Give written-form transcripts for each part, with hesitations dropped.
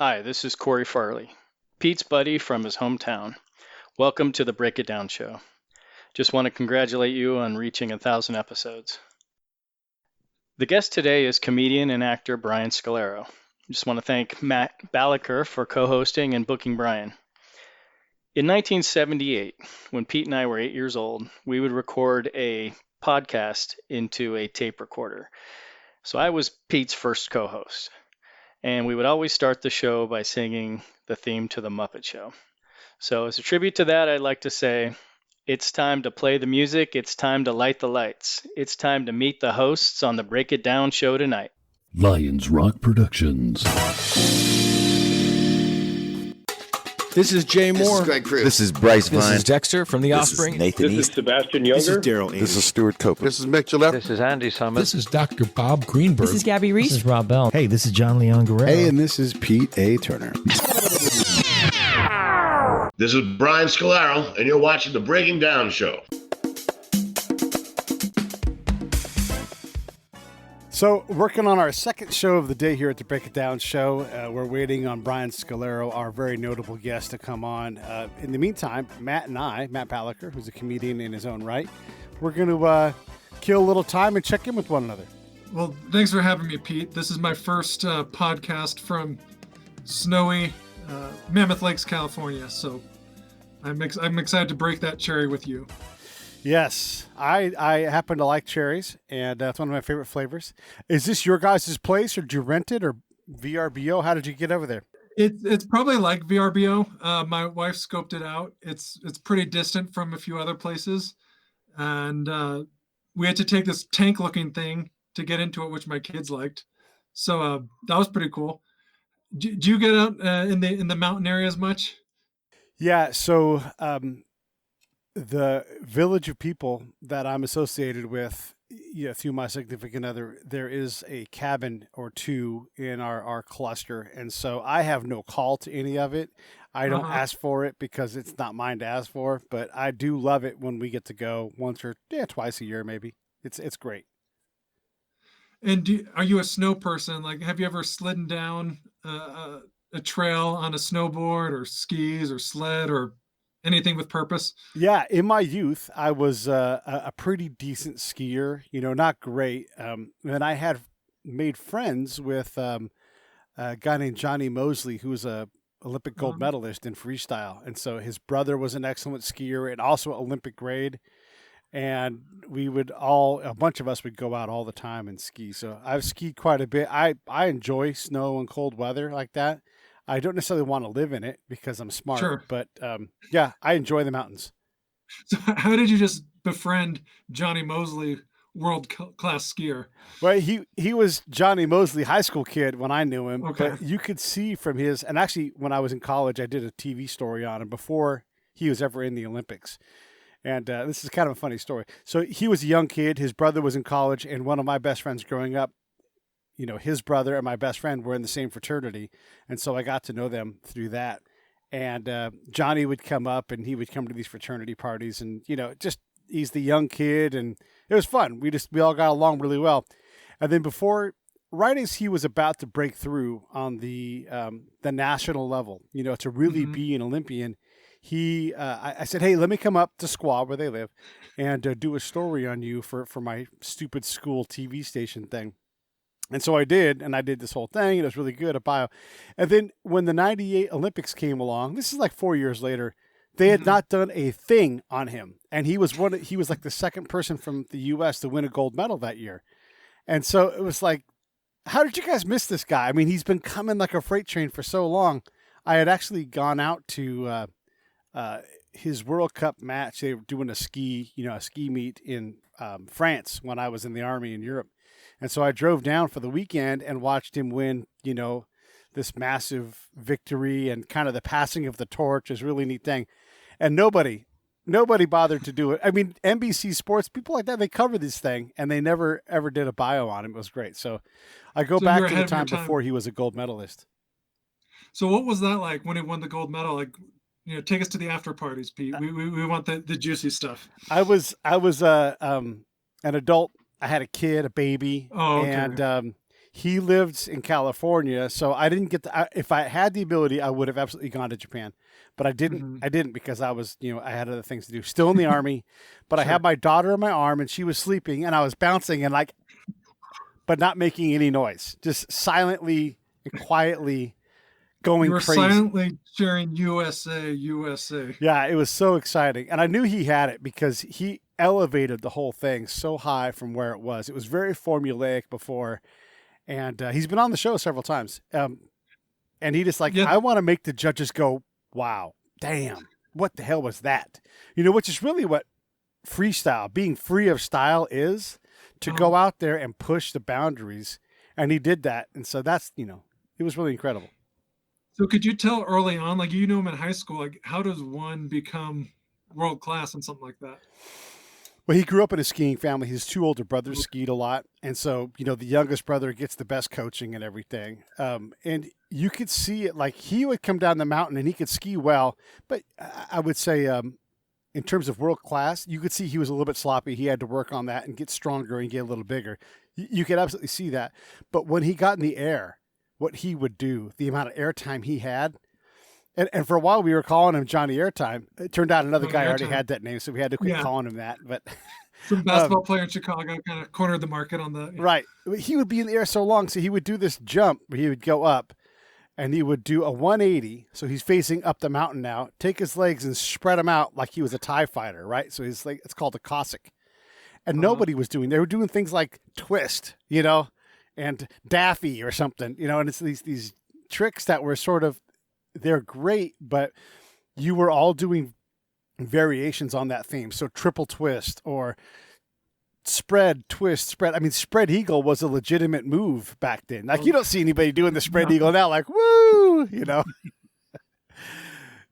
Hi, this is Corey Farley, Pete's buddy from his hometown. Welcome to the Break It Down show. Just want to congratulate you on reaching 1,000 episodes. The guest today is comedian and actor Brian Scolaro. Just want to thank Matt Balaker for co-hosting and booking Brian. In 1978, when Pete and I were 8 years old, we would record a podcast into a tape recorder. So I was Pete's first co-host. And we would always start the show by singing the theme to The Muppet Show. So as a tribute to that, I'd like to say, it's time to play the music, it's time to light the lights, it's time to meet the hosts on the Break It Down show tonight. Lions Rock Productions. This is Jay Moore. This is Greg Cruz. This is Bryce Vine. This is Dexter from The Offspring. This is Nathan This East. is Sebastian Younger. This is Daryl. This is Stuart Copeland. This is Mick Gillette. This is Andy Summers. This is Dr. Bob Greenberg. This is Gabby Reese. This is Rob Bell. Hey, this is John Leon Guerrero. Hey, and this is Pete A. Turner. This is Brian Scolaro, and you're watching The Breaking Down Show. So, working on our second show of the day here at the Break It Down show. We're waiting on Brian Scolaro, our very notable guest, to come on. In the meantime, Matt Balaker, who's a comedian in his own right, we're going to kill a little time and check in with one another. Well, thanks for having me, Pete. This is my first podcast from snowy Mammoth Lakes, California. So I'm excited to break that cherry with you. Yes, I happen to like cherries, and that's one of my favorite flavors. Is this your guys' place, or did you rent it, or VRBO? How did you get over there? It's probably like VRBO. My wife scoped it out. It's pretty distant from a few other places, and we had to take this tank-looking thing to get into it, which my kids liked. So that was pretty cool. Do you get out in the mountain areas much? Yeah. So. The village of people that I'm associated with, through my significant other, there is a cabin or two in our cluster. And so I have no call to any of it. I don't ask for it because it's not mine to ask for, but I do love it when we get to go once or twice a year, maybe. It's great. And are you a snow person? Like, have you ever slidden down a trail on a snowboard or skis or sled or anything with purpose? Yeah, in my youth, I was a pretty decent skier. Not great. And I had made friends with a guy named Johnny Mosley, who was a Olympic gold medalist in freestyle. And so his brother was an excellent skier and also Olympic grade. And we would a bunch of us would go out all the time and ski. So I've skied quite a bit. I enjoy snow and cold weather like that. I don't necessarily want to live in it because I'm smart, sure. But yeah, I enjoy the mountains. So how did you just befriend Johnny Mosley, world-class skier? Well, he was Johnny Mosley high school kid when I knew him. Okay. But you could see from and actually when I was in college, I did a TV story on him before he was ever in the Olympics. And this is kind of a funny story. So he was a young kid. His brother was in college, and one of my best friends growing up, his brother and my best friend were in the same fraternity. And so I got to know them through that. And Johnny would come up and he would come to these fraternity parties and, he's the young kid and it was fun. We all got along really well. And then right as he was about to break through on the national level, to really be an Olympian, I said, hey, let me come up to Squaw where they live and do a story on you for my stupid school TV station thing. And so I did this whole thing. It was really good at bio. And then when the 98 Olympics came along, this is like 4 years later, they had not done a thing on him. And he was like the second person from the U.S. to win a gold medal that year. And so it was like, how did you guys miss this guy? I mean, he's been coming like a freight train for so long. I had actually gone out to his World Cup match. They were doing a ski meet in France when I was in the Army in Europe. And so I drove down for the weekend and watched him win, this massive victory and kind of the passing of the torch is a really neat thing. And nobody bothered to do it. I mean, NBC Sports, people like that, they cover this thing and they never, ever did a bio on him. It was great. So I go back to the time before he was a gold medalist. So what was that like when he won the gold medal? Like, take us to the after parties, Pete. We want the juicy stuff. I was an adult. I had a kid, a baby, and he lives in California, so I didn't get if I had the ability, I would have absolutely gone to Japan, but I didn't. Mhm. I didn't because I was, I had other things to do. Still in the army, but I Sure. had my daughter in my arm and she was sleeping and I was bouncing and but not making any noise, just silently and quietly going You were crazy. silently cheering USA, USA. Yeah, it was so exciting. And I knew he had it because he elevated the whole thing so high from where it was. It was very formulaic before. And he's been on the show several times. And he just Yeah. I want to make the judges go, wow, damn, what the hell was that? Which is really what freestyle, being free of style is, to go out there and push the boundaries. And he did that. And so that's, it was really incredible. So could you tell early on, like him in high school, like how does one become world class in something like that? Well, he grew up in a skiing family. His two older brothers skied a lot. And so, the youngest brother gets the best coaching and everything. And you could see it, like he would come down the mountain and he could ski well. But I would say in terms of world class, you could see he was a little bit sloppy. He had to work on that and get stronger and get a little bigger. You could absolutely see that. But when he got in the air, what he would do, the amount of airtime he had, and for a while we were calling him Johnny Airtime. It turned out another guy already had that name, so we had to quit calling him that. But some basketball player in Chicago kind of cornered the market on the right. He would be in the air so long, so he would do this jump where he would go up, and he would do a 180. So he's facing up the mountain now. Take his legs and spread them out like he was a TIE fighter, right? So he's it's called a Cossack, and nobody was doing. They were doing things like twist, and Daffy or something, and it's these tricks that were sort of. They're great, but you were all doing variations on that theme. So triple twist or spread, twist, spread. I mean, spread eagle was a legitimate move back then. Like you don't see anybody doing the spread eagle now, like, woo,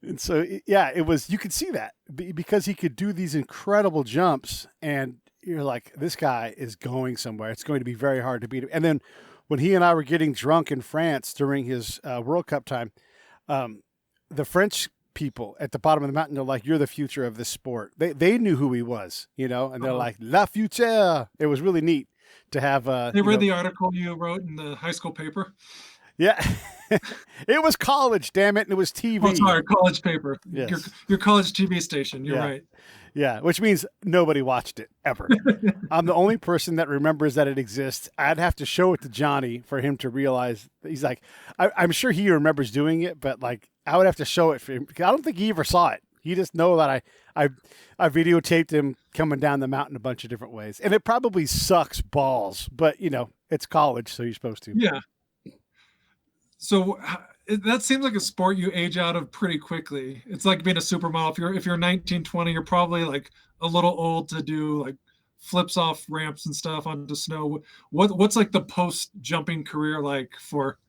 And so, it was, you could see that because he could do these incredible jumps and you're like, this guy is going somewhere. It's going to be very hard to beat him. And then when he and I were getting drunk in France during his World Cup time, the French people at the bottom of the mountain, they're like, you're the future of this sport. They knew who he was, and they're like, La Future. It was really neat to have. They read the article you wrote in the high school paper. Yeah. It was college, damn it. And it was TV. Oh, sorry, college paper. Yes. Your college TV station. You're right. Yeah, which means nobody watched it ever. I'm the only person that remembers that it exists. I'd have to show it to Johnny for him to realize. He's like, I'm sure he remembers doing it, but I would have to show it for him. I don't think he ever saw it. He just know that I videotaped him coming down the mountain a bunch of different ways, and it probably sucks balls, but it's college, so you're supposed to. Yeah. So that seems like a sport you age out of pretty quickly. It's like being a supermodel. If you're 19, 20, you're probably like a little old to do like flips off ramps and stuff onto snow. What's like the post jumping career like for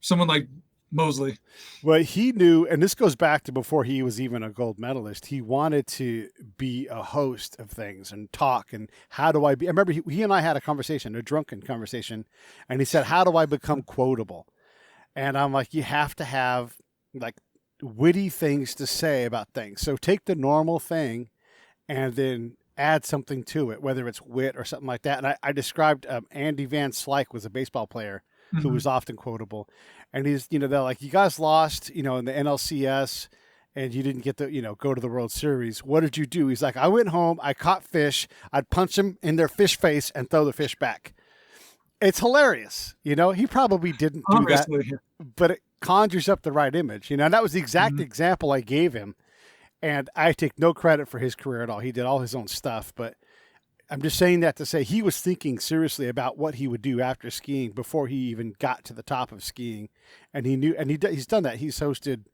someone like Mosley? Well, he knew, and this goes back to before he was even a gold medalist. He wanted to be a host of things and talk. And how do I be? I remember he and I had a conversation, a drunken conversation, and he said, "How do I become quotable?" And I'm like, you have to have like witty things to say about things. So take the normal thing and then add something to it, whether it's wit or something like that. And I described Andy Van Slyke was a baseball player who was often quotable. And he's, they're like, you guys lost, in the NLCS and you didn't get to, go to the World Series. What did you do? He's like, I went home, I caught fish, I'd punch them in their fish face and throw the fish back. It's hilarious. He probably didn't do that, but it conjures up the right image, and that was the exact example I gave him. And I take no credit for his career at all. He did all his own stuff, but I'm just saying that to say he was thinking seriously about what he would do after skiing before he even got to the top of skiing. And he knew, and he's done that. He's hosted,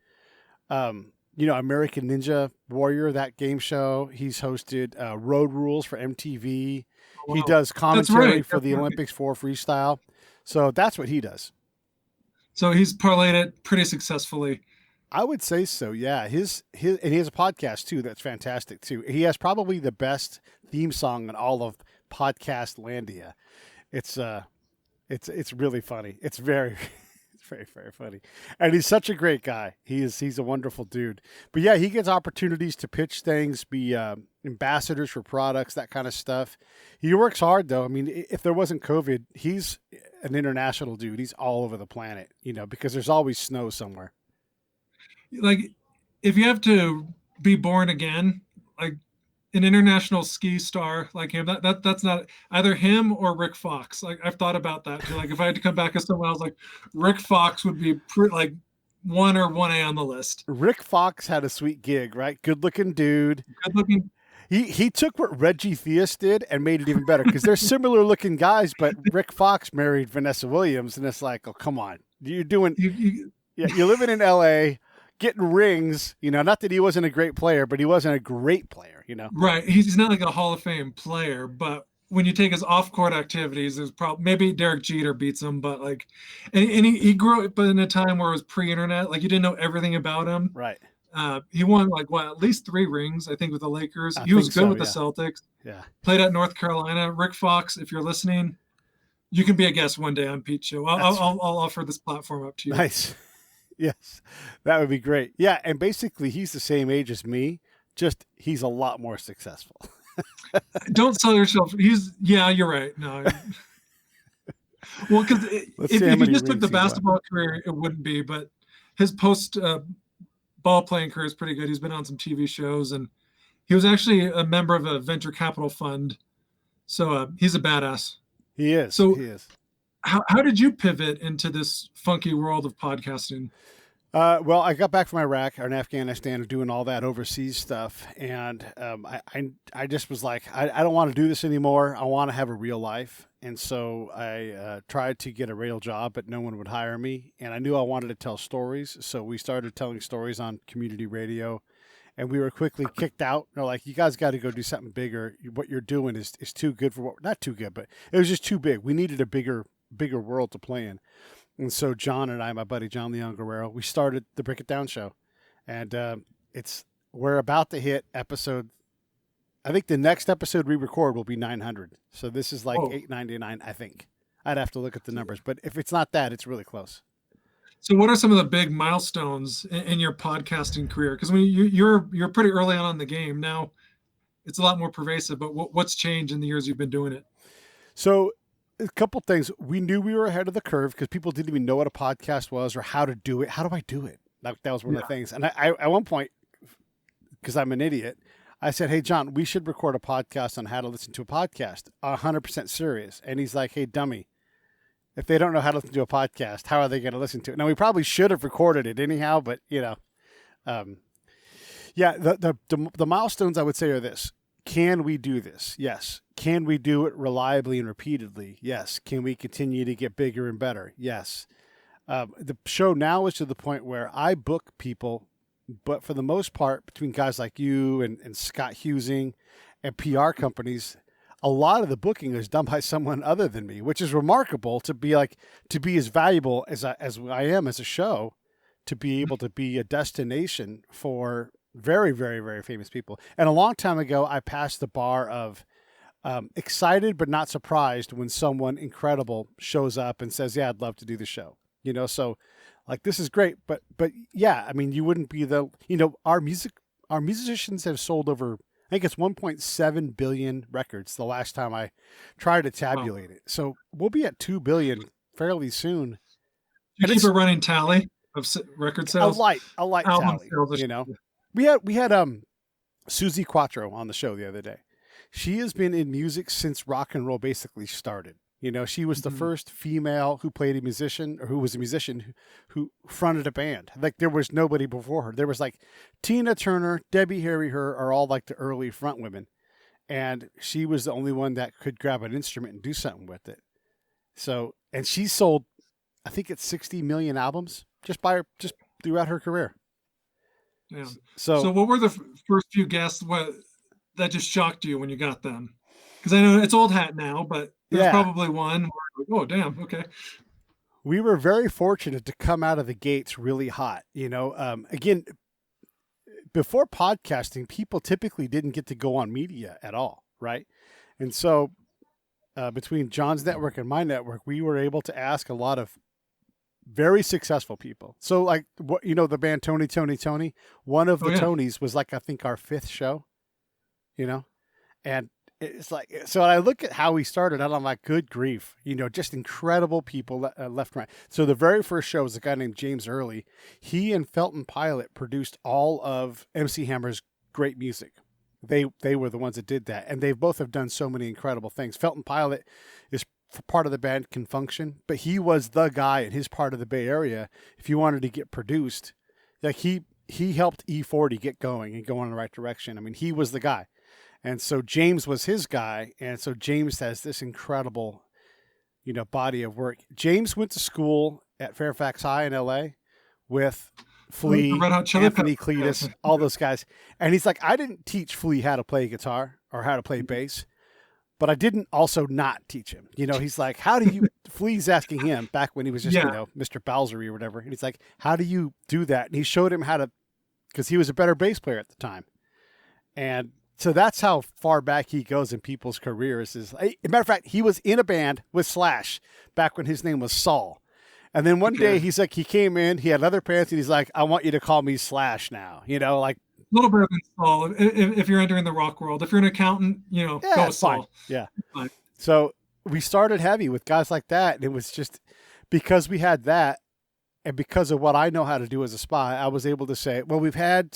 American Ninja Warrior, that game show. He's hosted Road Rules for MTV. Wow. He does commentary for the Olympics for freestyle. So that's what he does. So he's parlayed it pretty successfully. I would say so. Yeah. His and he has a podcast too. That's fantastic too. He has probably the best theme song in all of podcast landia. It's really funny. It's very, very, very funny. And he's such a great guy. He's a wonderful dude. But yeah, he gets opportunities to pitch things, be ambassadors for products, that kind of stuff. He works hard though. I mean, if there wasn't COVID, he's an international dude. He's all over the planet, because there's always snow somewhere. Like, if you have to be born again, like an international ski star like him, that's not either him or Rick Fox. Like, I've thought about that too. Like, if I had to come back as someone else, like Rick Fox would be like 1 or 1A on the list. Rick Fox had a sweet gig, right? Good looking dude. Good looking. He took what Reggie Theus did and made it even better, because they're similar looking guys, but Rick Fox married Vanessa Williams, and it's like, oh, come on. You're doing, you're living in LA, getting rings, not that he wasn't a great player, but he wasn't a great player, Right. He's not like a Hall of Fame player, but when you take his off-court activities, there's probably maybe Derek Jeter beats him, but like, and he grew up in a time where it was pre-internet, like you didn't know everything about him. Right. He won at least 3 rings, I think, with the Lakers. He was good with the Celtics. Yeah. Played at North Carolina. Rick Fox, if you're listening, you can be a guest one day on Pete's show. I'll offer this platform up to you. Nice. Yes, that would be great. Yeah, and basically he's the same age as me, just he's a lot more successful. Don't sell yourself. You're right. No. Well, because if you just took the basketball career, it wouldn't be, but his post ball playing career is pretty good. He's been on some TV shows, and he was actually a member of a venture capital fund. So he's a badass. He is. He is. How did you pivot into this funky world of podcasting? Well, I got back from Iraq or in Afghanistan doing all that overseas stuff. And I just was like, I don't want to do this anymore. I want to have a real life. And so I tried to get a real job, but no one would hire me. And I knew I wanted to tell stories. So we started telling stories on community radio. And we were quickly kicked out. They're like, you guys got to go do something bigger. What you're doing is too good for not too good, but it was just too big. We needed a bigger world to play in. And so John and I, my buddy John Leon Guerrero, we started the Break It Down show. And we're about to hit episode, I think the next episode we record will be 900. So this is like 899, I think. I'd have to look at the numbers, but if it's not that, it's really close. So what are some of the big milestones in your podcasting career? Because when you're pretty early on in the game. Now it's a lot more pervasive, but what's changed in the years you've been doing it? So a couple things. We knew we were ahead of the curve because people didn't even know what a podcast was or how to do it. How do I do it? That was one of the things. And I at one point, because I'm an idiot, I said, hey, John, we should record a podcast on how to listen to a podcast. 100% serious. And he's like, hey, dummy, if they don't know how to listen to a podcast, how are they going to listen to it? Now, we probably should have recorded it anyhow, but, the milestones I would say are this. Can we do this? Yes. Can we do it reliably and repeatedly? Yes. Can we continue to get bigger and better? Yes. The show now is to the point where I book people, but for the most part, between guys like you and Scott Husing and PR companies, a lot of the booking is done by someone other than me, which is remarkable to be as valuable as I am as a show, to be able to be a destination for very, very, very famous people. And a long time ago, I passed the bar of excited but not surprised when someone incredible shows up and says, yeah, I'd love to do the show. So like, this is great. But yeah, I mean, you wouldn't be our musicians have sold over, I think it's 1.7 billion records the last time I tried to tabulate it. So we'll be at 2 billion fairly soon. You keep a running tally of record sales? A light tally, We had Susie Quattro on the show the other day. She has been in music since rock and roll basically started. She was the first female who played a musician or who was a musician who fronted a band. Like, there was nobody before her. There was like Tina Turner, Debbie Harry, her are all like the early front women. And she was the only one that could grab an instrument and do something with it. So, and she sold, I think it's 60 million albums just throughout her career. Yeah. So what were the first few guests that just shocked you when you got them? Because I know it's old hat now, but there's probably one where, oh, damn, okay. We were very fortunate to come out of the gates really hot. Again, before podcasting, people typically didn't get to go on media at all, right? And so between John's network and my network, we were able to ask a lot of very successful people. So like, the band Tony, one of the Tonys was like, I think our 5th show, and it's like, so I look at how he started out, I'm like, good grief, just incredible people left and right. So the very first show was a guy named James Early. He and Felton Pilot produced all of MC Hammer's great music. They were the ones that did that. And they both have done so many incredible things. Felton Pilot is part of the band Can Function, but he was the guy in his part of the Bay Area. If you wanted to get produced, like he helped E40 get going and go in the right direction. I mean, he was the guy. And so James was his guy. And so James has this incredible, body of work. James went to school at Fairfax High in LA with Flea, Anthony Cletus, all those guys. And he's like, I didn't teach Flea how to play guitar or how to play bass, but I didn't also not teach him. He's like, how do you, Flea's asking him back when he was just, Mr. Bowsery or whatever. And he's like, how do you do that? And he showed him how to, because he was a better bass player at the time. And so that's how far back he goes in people's careers. As a matter of fact, he was in a band with Slash back when his name was Saul. And then one day he's like, he came in, he had leather pants, and he's like, I want you to call me Slash now. Like a little better than Saul. If you're entering the rock world, if you're an accountant, go with Saul. Yeah. Fine. So we started heavy with guys like that. And it was just because we had that. And because of what I know how to do as a spy, I was able to say, well, we've had,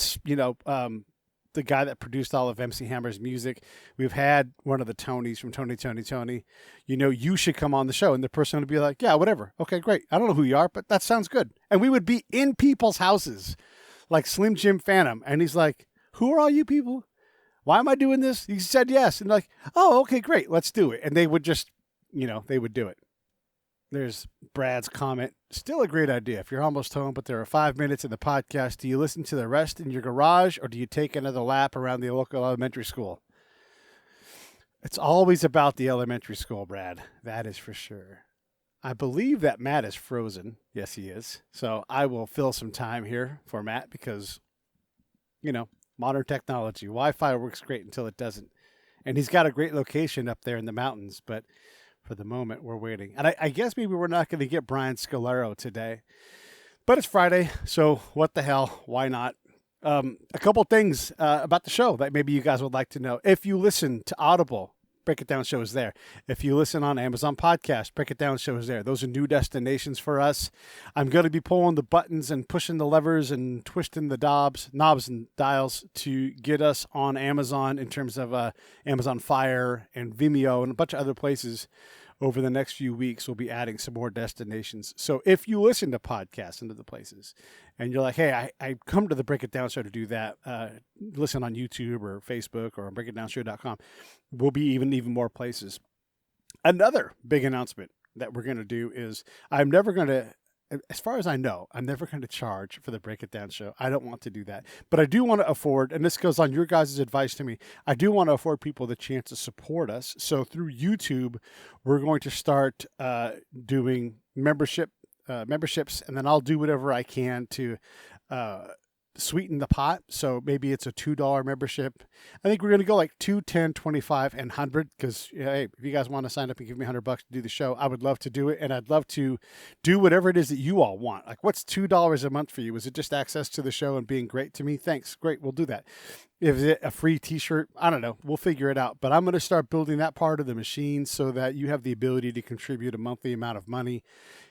the guy that produced all of MC Hammer's music. We've had one of the Tonys from Tony. You should come on the show. And the person would be like, yeah, whatever. Okay, great. I don't know who you are, but that sounds good. And we would be in people's houses like Slim Jim Phantom. And he's like, who are all you people? Why am I doing this? He said yes. And like, oh, okay, great. Let's do it. And they would just, they would do it. There's Brad's comment. Still a great idea. If you're almost home, but there are 5 minutes in the podcast, do you listen to the rest in your garage or do you take another lap around the local elementary school? It's always about the elementary school, Brad. That is for sure. I believe that Matt is frozen. Yes, he is. So I will fill some time here for Matt because, modern technology. Wi-Fi works great until it doesn't. And he's got a great location up there in the mountains, but for the moment, we're waiting. And I guess maybe we're not going to get Brian Scolaro today. But it's Friday, so what the hell? Why not? A couple things about the show that maybe you guys would like to know. If you listen to Audible, Break It Down Show is there. If you listen on Amazon Podcast, Break It Down Show is there. Those are new destinations for us. I'm going to be pulling the buttons and pushing the levers and twisting the knobs and dials to get us on Amazon in terms of Amazon Fire and Vimeo and a bunch of other places. Over the next few weeks, we'll be adding some more destinations. So if you listen to podcasts into the places and you're like, hey, I come to the Break It Down Show to do that, listen on YouTube or Facebook or on breakitdownshow.com, we'll be even more places. Another big announcement that we're going to do is I'm never going to, as far as I know, I'm never going to charge for the Break It Down Show. I don't want to do that. But I do want to afford, and this goes on your guys' advice to me, I do want to afford people the chance to support us. So through YouTube, we're going to start doing memberships, and then I'll do whatever I can to sweeten the pot. So maybe it's a $2 membership. I think we're going to go like $2, $10, $25, and $100 because hey, if you guys want to sign up and give me $100 to do the show, I would love to do it. And I'd love to do whatever it is that you all want. Like what's $2 a month for you? Is it just access to the show and being great to me? Thanks. Great. We'll do that. Is it a free t-shirt? I don't know. We'll figure it out. But I'm going to start building that part of the machine so that you have the ability to contribute a monthly amount of money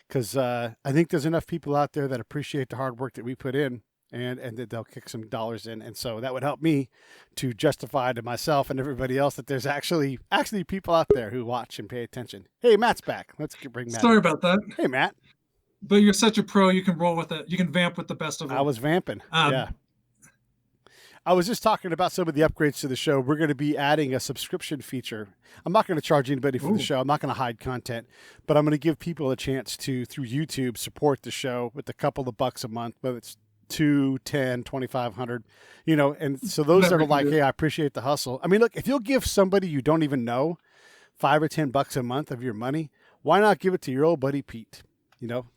because I think there's enough people out there that appreciate the hard work that we put in. And that they'll kick some dollars in. And so that would help me to justify to myself and everybody else that there's actually people out there who watch and pay attention. Hey, Matt's back. Let's bring Matt. Sorry about that. Hey, Matt. But you're such a pro. You can roll with it. You can vamp with the best of them. I was vamping. Yeah. I was just talking about some of the upgrades to the show. We're going to be adding a subscription feature. I'm not going to charge anybody for the show. I'm not going to hide content, but I'm going to give people a chance to, through YouTube, support the show with a couple of bucks a month, whether it's $2, $10, $2,500, and so those that are like, hey, I appreciate the hustle. I mean, look, if you'll give somebody you don't even know $5 or $10 a month of your money, why not give it to your old buddy Pete?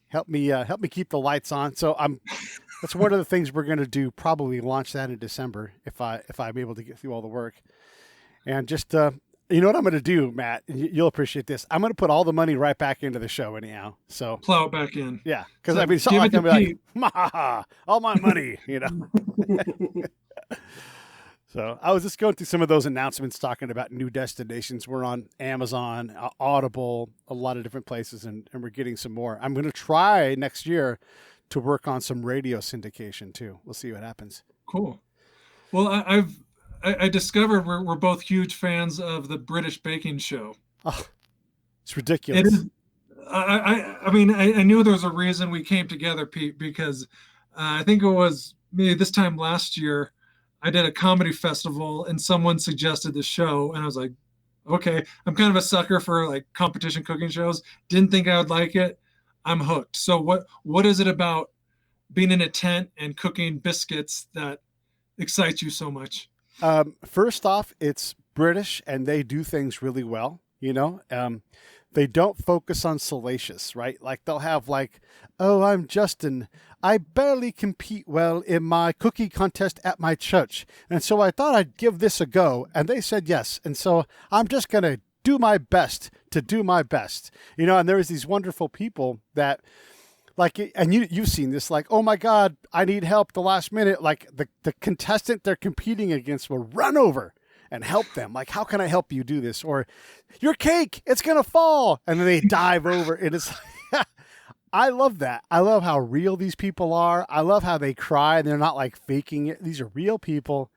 Help me keep the lights on. So that's one of the things we're going to do. Probably launch that in December if I'm able to get through all the work. And just you know what I'm going to do, Matt? You'll appreciate this. I'm going to put all the money right back into the show anyhow. So plow it back in. Yeah, because I mean, it's not like I'm like, all my money, So So I was just going through some of those announcements talking about new destinations. We're on Amazon, Audible, a lot of different places, and we're getting some more. I'm going to try next year to work on some radio syndication too. We'll see what happens. Cool. Well, I discovered we're both huge fans of the British baking show. Oh, it's ridiculous. It is. I mean, I knew there was a reason we came together, Pete, because I think it was maybe this time last year, I did a comedy festival and someone suggested the show, and I was like, okay, I'm kind of a sucker for like competition cooking shows. Didn't think I would like it. I'm hooked. So what is it about being in a tent and cooking biscuits that excites you so much? First off, it's British and they do things really well. You know, they don't focus on salacious, right? Like they'll have like, oh, I'm Justin. I barely compete well in my cookie contest at my church. And so I thought I'd give this a go. And they said yes. And so I'm just going to do my best to do my best. You know, and there is these wonderful people that like, and you've seen this, like, oh my God, I need help the last minute. Like the contestant they're competing against will run over and help them. Like, how can I help you do this? Or your cake, it's going to fall. And then they dive over. It is, I love that. I love how real these people are. I love how they cry and they're not like faking it. These are real people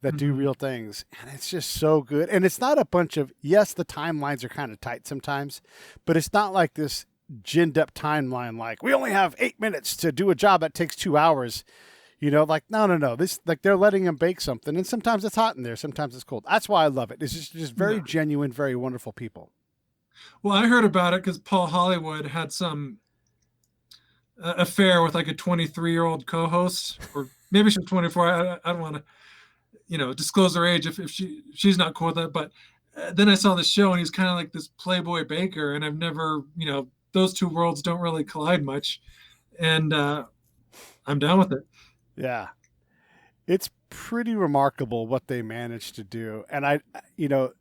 that do real things. And it's just so good. And it's not a bunch of, yes, the timelines are kind of tight sometimes, but it's not like this ginned up timeline. Like we only have 8 minutes to do a job that takes 2 hours. You know, like, no. This, like, they're letting them bake something, and sometimes it's hot in there, sometimes it's cold. That's why I love it. It's just very genuine, very wonderful people. Well, I heard about it because Paul Hollywood had some affair with like a 23-year-old co-host, or maybe she's 24. I don't want to, you know, disclose her age if she's not cool with that. But then I saw the show, and he's kind of like this playboy baker, and I've never, you know, those two worlds don't really collide much, and I'm down with it. Yeah. It's pretty remarkable what they managed to do. And you know,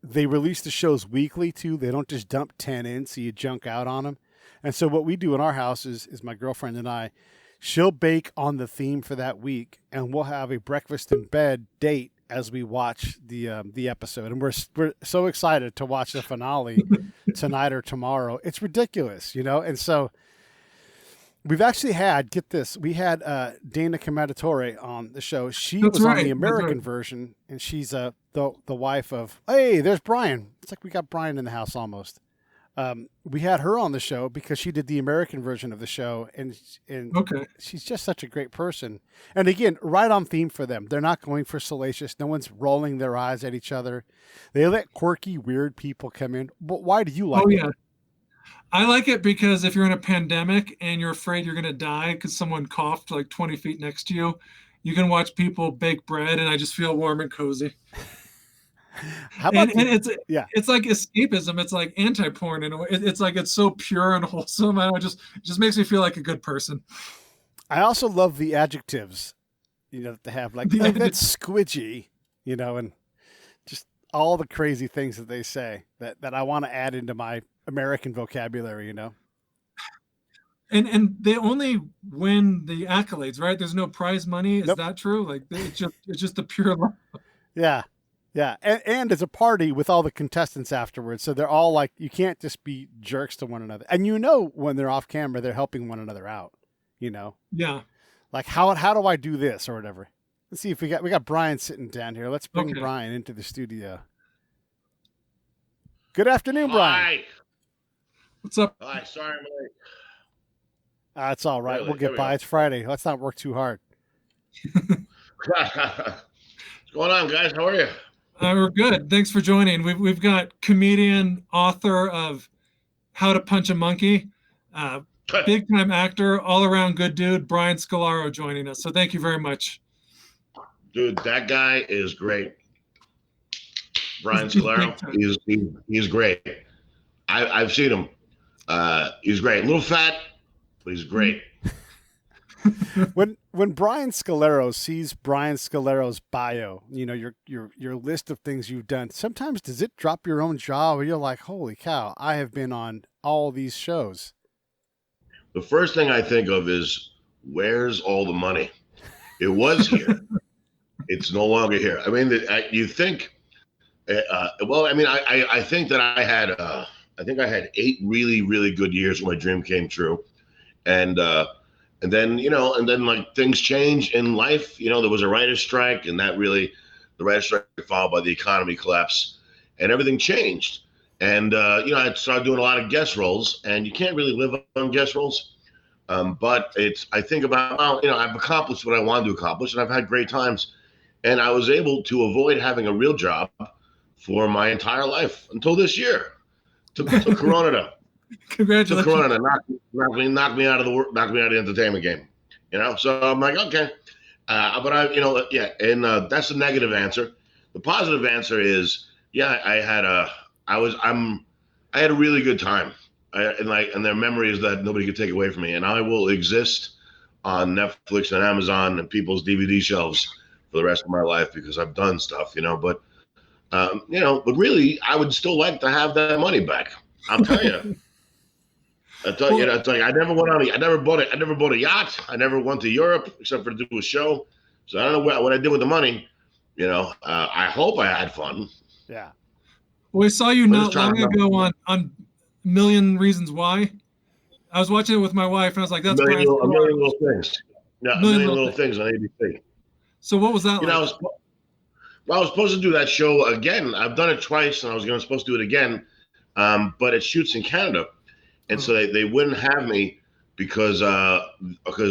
they release the shows weekly too. They don't just dump 10 in so you junk out on them. And so what we do in our house is my girlfriend and I, she'll bake on the theme for that week, and we'll have a breakfast in bed date as we watch the episode. And we're so excited to watch the finale tonight or tomorrow. It's ridiculous, you know? And so we've actually had, get this, we had Dana Comadatore on the show. She was on the American version, and she's the wife of, hey, there's Brian. It's like we got Brian in the house almost. We had her on the show because she did the American version of the show, and she's just such a great person. And again, right on theme for them. They're not going for salacious. No one's rolling their eyes at each other. They let quirky, weird people come in. But why do you like it? Yeah. I like it because if you're in a pandemic and you're afraid you're going to die because someone coughed like 20 feet next to you, you can watch people bake bread, and I just feel warm and cozy. It's like escapism. It's like anti-porn in a way. It's like it's so pure and wholesome. It just makes me feel like a good person. I also love the adjectives, you know, that they have, like, oh, that's squidgy, you know, and just all the crazy things that they say that I want to add into my American vocabulary, you know. And they only win the accolades, right? There's no prize money. Is that true? Like it's just the pure love. Yeah. Yeah. And it's a party with all the contestants afterwards. So they're all like, you can't just be jerks to one another. And you know, when they're off camera, they're helping one another out, you know? Yeah. Like how do I do this or whatever? Let's see if we got Brian sitting down here. Let's bring Brian into the studio. Good afternoon, Brian. Hi. What's up? Hi, sorry I'm late. It's all right. Really? We'll get by. It's Friday. Let's not work too hard. What's going on, guys? How are you? We're good. Thanks for joining. We've got comedian, author of How to Punch a Monkey, big time actor, all around good dude, Brian Scolaro joining us. So thank you very much. Dude, that guy is great. Brian Scolaro, he's great. I've seen him. He's great. A little fat, but he's great. When Brian Scolaro sees Brian Scolaro's bio, you know, your list of things you've done, sometimes does it drop your own jaw where you're like, holy cow, I have been on all these shows? The first thing I think of is, where's all the money? It was here. It's no longer here. I mean, you think, well, I mean, I think that I had 8 really, really good years when my dream came true. And then, like things change in life. There was a writer's strike, and the writer's strike followed by the economy collapse, and everything changed. And, I started doing a lot of guest roles, and you can't really live on guest roles. But I think about, I've accomplished what I wanted to accomplish, and I've had great times. And I was able to avoid having a real job for my entire life until this year. Took Corona to Congratulations. Took Corona to knock me out of the entertainment game. So I'm like, okay. But that's the negative answer. The positive answer is, I had a really good time. And there are memories that nobody could take away from me. And I will exist on Netflix and Amazon and people's DVD shelves for the rest of my life because I've done stuff, but really, I would still like to have that money back. I'll tell you. I never bought a yacht. I never went to Europe except for to do a show. So I don't know what I did with the money. I hope I had fun. Yeah. Well, I saw you not long ago on Million Reasons Why. I was watching it with my wife, and I was like, "That's Brian Scolaro." A Million Little Things. Yeah, A Million Little Things on ABC. So what was that like? I was supposed to do that show again. I've done it twice, and I was supposed to do it again, but it shoots in Canada, and so they wouldn't have me because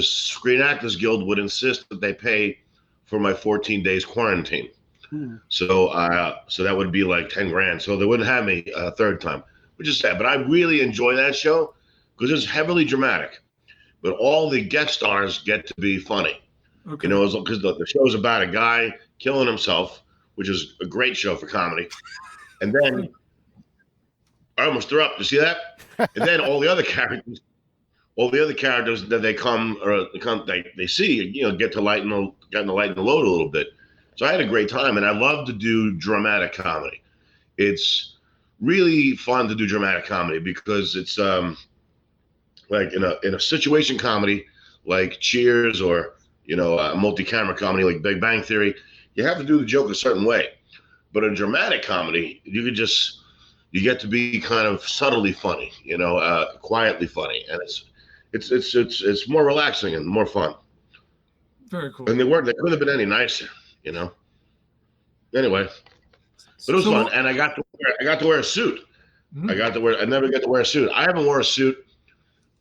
Screen Actors Guild would insist that they pay for my 14 days quarantine. So that would be like 10 grand. So they wouldn't have me a third time, which is sad. But I really enjoy that show because it's heavily dramatic, but all the guest stars get to be funny. Okay. Because the show's about a guy killing himself, which is a great show for comedy. And then I almost threw up. You see that? And then all the other characters that they see, get to lighten the load a little bit. So I had a great time, and I love to do dramatic comedy. It's really fun to do dramatic comedy because it's like in a situation comedy like Cheers or a multi-camera comedy like Big Bang Theory, you have to do the joke a certain way. But in dramatic comedy, you get to be kind of subtly funny, quietly funny, and it's more relaxing and more fun. Very cool. And they couldn't have been any nicer, Anyway, but it was fun, and I got to wear a suit. Mm-hmm. I never get to wear a suit. I haven't worn a suit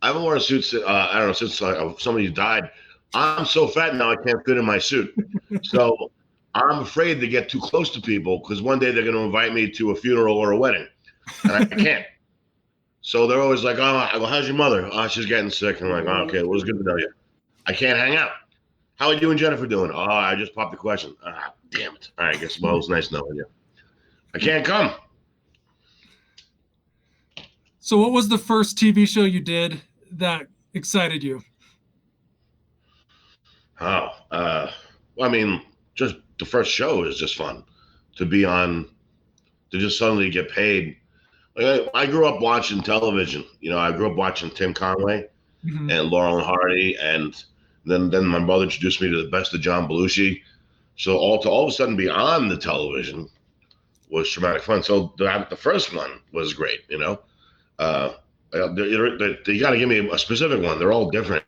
since I don't know, since somebody died. I'm so fat now I can't fit in my suit. So I'm afraid to get too close to people because one day they're going to invite me to a funeral or a wedding, and I can't. So they're always like, "Oh, I go, how's your mother? Oh, she's getting sick." I'm like, "Oh, okay, well, it's good to know you." I can't hang out. How are you and Jennifer doing? Oh, I just popped the question. Ah, damn it. All right, I guess, well, it's nice knowing you. I can't come. So what was the first TV show you did that excited you? Oh, well, I mean, just the first show is just fun to be on, to just suddenly get paid. Like, I grew up watching television. I grew up watching Tim Conway and Laurel and Hardy, and then my mother introduced me to the best of John Belushi. So all of a sudden be on the television was traumatic fun. So the first one was great, You got to give me a specific one. They're all different,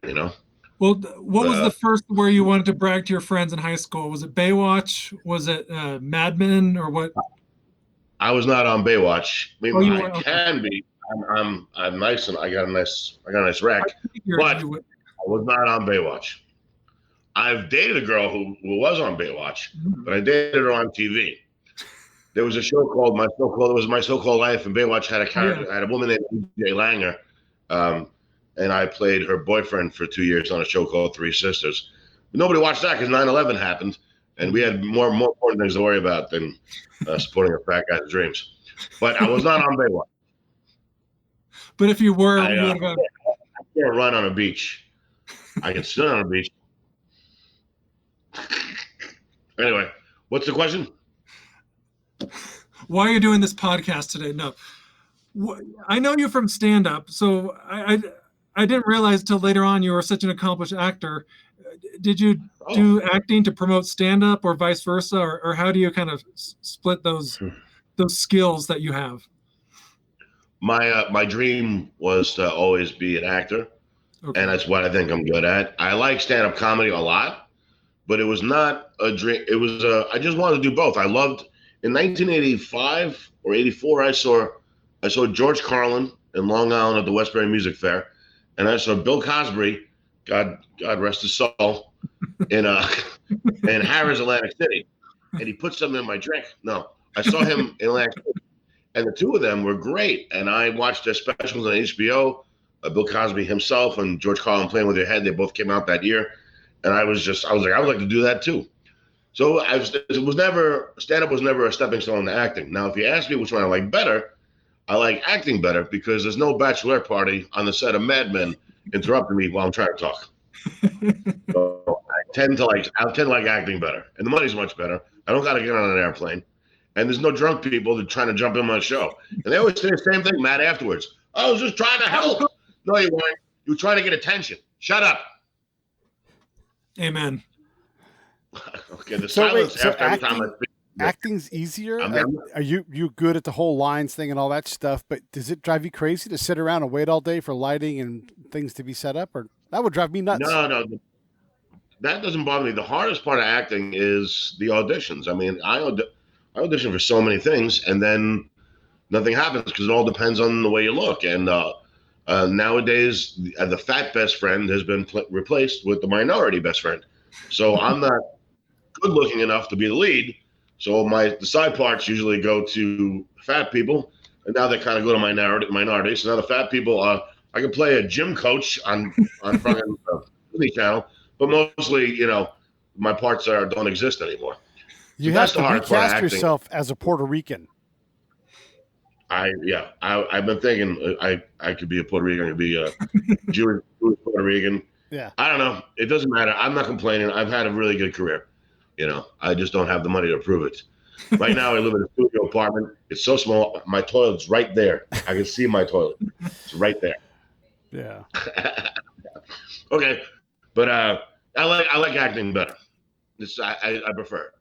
Well, what was the first where you wanted to brag to your friends in high school? Was it Baywatch? Was it Mad Men or what? I was not on Baywatch. I mean, I can be. I'm nice and I got a nice rack, but I was not on Baywatch. I've dated a girl who was on Baywatch, but I dated her on TV. There was a show called My So-Called Life, and Baywatch had a character, had a woman named E.J. Langer, and I played her boyfriend for 2 years on a show called Three Sisters. But nobody watched that because 9/11 happened, and we had more important things to worry about than supporting a fat guy's dreams. But I was not on Baywatch. But if you were, I can't run on a beach. I can sit on a beach. Anyway, what's the question? Why are you doing this podcast today? No, I know you from stand-up, so I didn't realize till later on you were such an accomplished actor. Did you do acting to promote stand-up or vice versa, or how do you kind of split those skills that you have? My dream was to always be an actor, and that's what I think I'm good at. I like stand-up comedy a lot, but it was not a dream. It was I just wanted to do both. I loved in 1985 or 84. I saw George Carlin in Long Island at the Westbury Music Fair, and I saw Bill Cosby, God rest his soul, in Harrah's, Atlantic City, and he put something in my drink. No, I saw him in Atlantic City. And the two of them were great. And I watched their specials on HBO, Bill Cosby himself and George Carlin Playing With Your Head. They both came out that year. And I was like, I would like to do that too. So stand-up was never a stepping stone to acting. Now, if you ask me which one I like better, I like acting better because there's no bachelorette party on the set of Mad Men interrupting me while I'm trying to talk. So I tend to like acting better. And the money's much better. I don't got to get on an airplane. And there's no drunk people that are trying to jump in my show. And they always say the same thing, Matt, afterwards. I was just trying to help. No, you weren't. You were trying to get attention. Shut up. Amen. Okay, the silence after every time I speak. Acting's easier? Are you good at the whole lines thing and all that stuff, but does it drive you crazy to sit around and wait all day for lighting and things to be set up? Or that would drive me nuts. No. That doesn't bother me. The hardest part of acting is the auditions. I mean, I audition for so many things, and then nothing happens because it all depends on the way you look. And nowadays, the fat best friend has been replaced with the minority best friend. So I'm not good looking enough to be the lead. So the side parts usually go to fat people, and now they kind of go to minority. So now the fat people, I can play a gym coach on fucking Disney Channel, but mostly, my parts don't exist anymore. You have to recast yourself as a Puerto Rican. I've been thinking I could be a Puerto Rican, I could be a Jewish Puerto Rican. Yeah. I don't know. It doesn't matter. I'm not complaining. I've had a really good career. I just don't have the money to prove it. Right now I live in a studio apartment. It's so small. My toilet's right there. I can see my toilet. It's right there. Yeah. Okay. But I like acting better. I prefer it.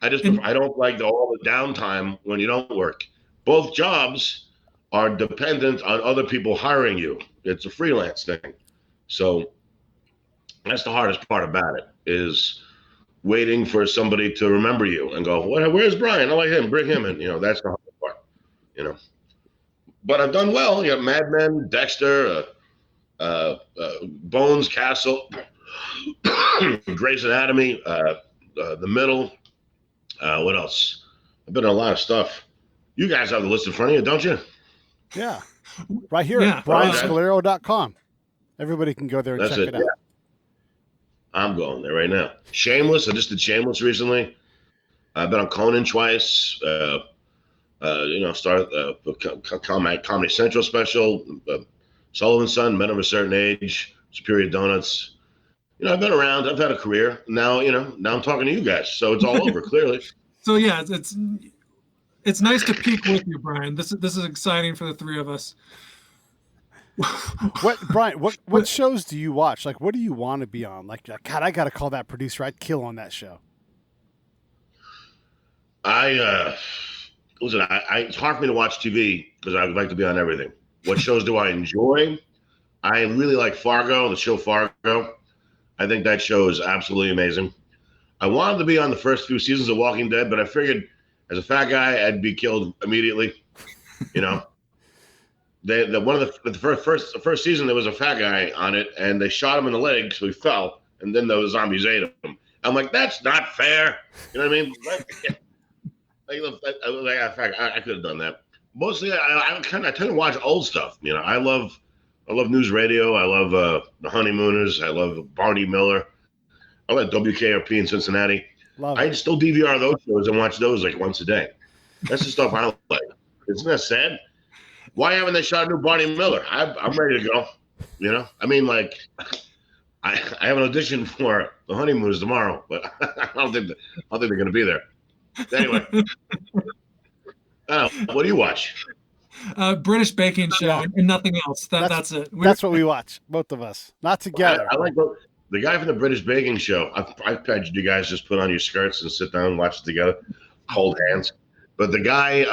I don't like all the downtime when you don't work. Both jobs are dependent on other people hiring you. It's a freelance thing. So that's the hardest part about it, is waiting for somebody to remember you and go, where's Brian? I like him. Bring him in. That's the hardest part, But I've done well. Mad Men, Dexter, Bones, Castle, Grey's Anatomy, The Middle. What else? I've been in a lot of stuff. You guys have the list in front of you, don't you? Yeah. Right here at brianscolaro.com. Everybody can go there and check it out. Yeah. I'm going there right now. Shameless. I just did Shameless recently. I've been on Conan twice. Started Comedy Central special. Sullivan and Son, Men of a Certain Age, Superior Donuts. I've been around. I've had a career. Now, now I'm talking to you guys. So it's all over, clearly. So yeah, it's nice to peek with you, Brian. This is exciting for the three of us. Brian, what shows do you watch? Like, what do you want to be on? Like, God, I got to call that producer. I'd kill on that show. Listen, it's hard for me to watch TV because I would like to be on everything. What shows do I enjoy? I really like Fargo, the show Fargo. I think that show is absolutely amazing. I wanted to be on the first few seasons of Walking Dead, but I figured as a fat guy, I'd be killed immediately. The first season, there was a fat guy on it, and they shot him in the leg, so he fell, and then the zombies ate him. I'm like, that's not fair. You know what I mean? I could have done that. Mostly, I tend to watch old stuff. I love news radio. I love The Honeymooners. I love Barney Miller. I love WKRP in Cincinnati. I still DVR those shows and watch those like once a day. That's the stuff I like. Isn't that sad? Why haven't they shot a new Barney Miller? I'm ready to go. I mean, like, I have an audition for The Honeymooners tomorrow, but I don't think they're going to be there. Anyway, what do you watch? British baking show and nothing else. That's it. That's what we watch, both of us. Not together. I like the guy from the British Baking Show. I've pictured you guys just put on your skirts and sit down and watch it together, hold hands. But the guy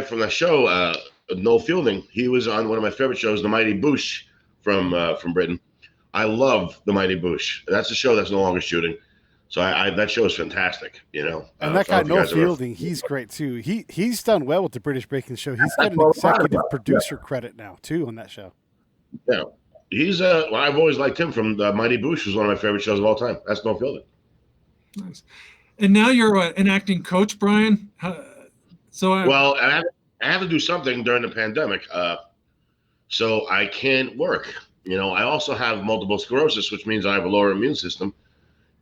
from the show, Noel Fielding, he was on one of my favorite shows, The Mighty Boosh from Britain. I love The Mighty Boosh. That's a show that's no longer shooting. So that show is fantastic, you know. And that guy, Noel Fielding, he's great too. He's done well with the British Baking Show. He's got an executive producer credit now too on that show. Yeah, he's well, I've always liked him from The Mighty Boosh. Was one of my favorite shows of all time. That's Noel Fielding. Nice. And now you're an acting coach, Brian. Well, I have to do something during the pandemic, so I can't work. You know, I also have multiple sclerosis, which means I have a lower immune system.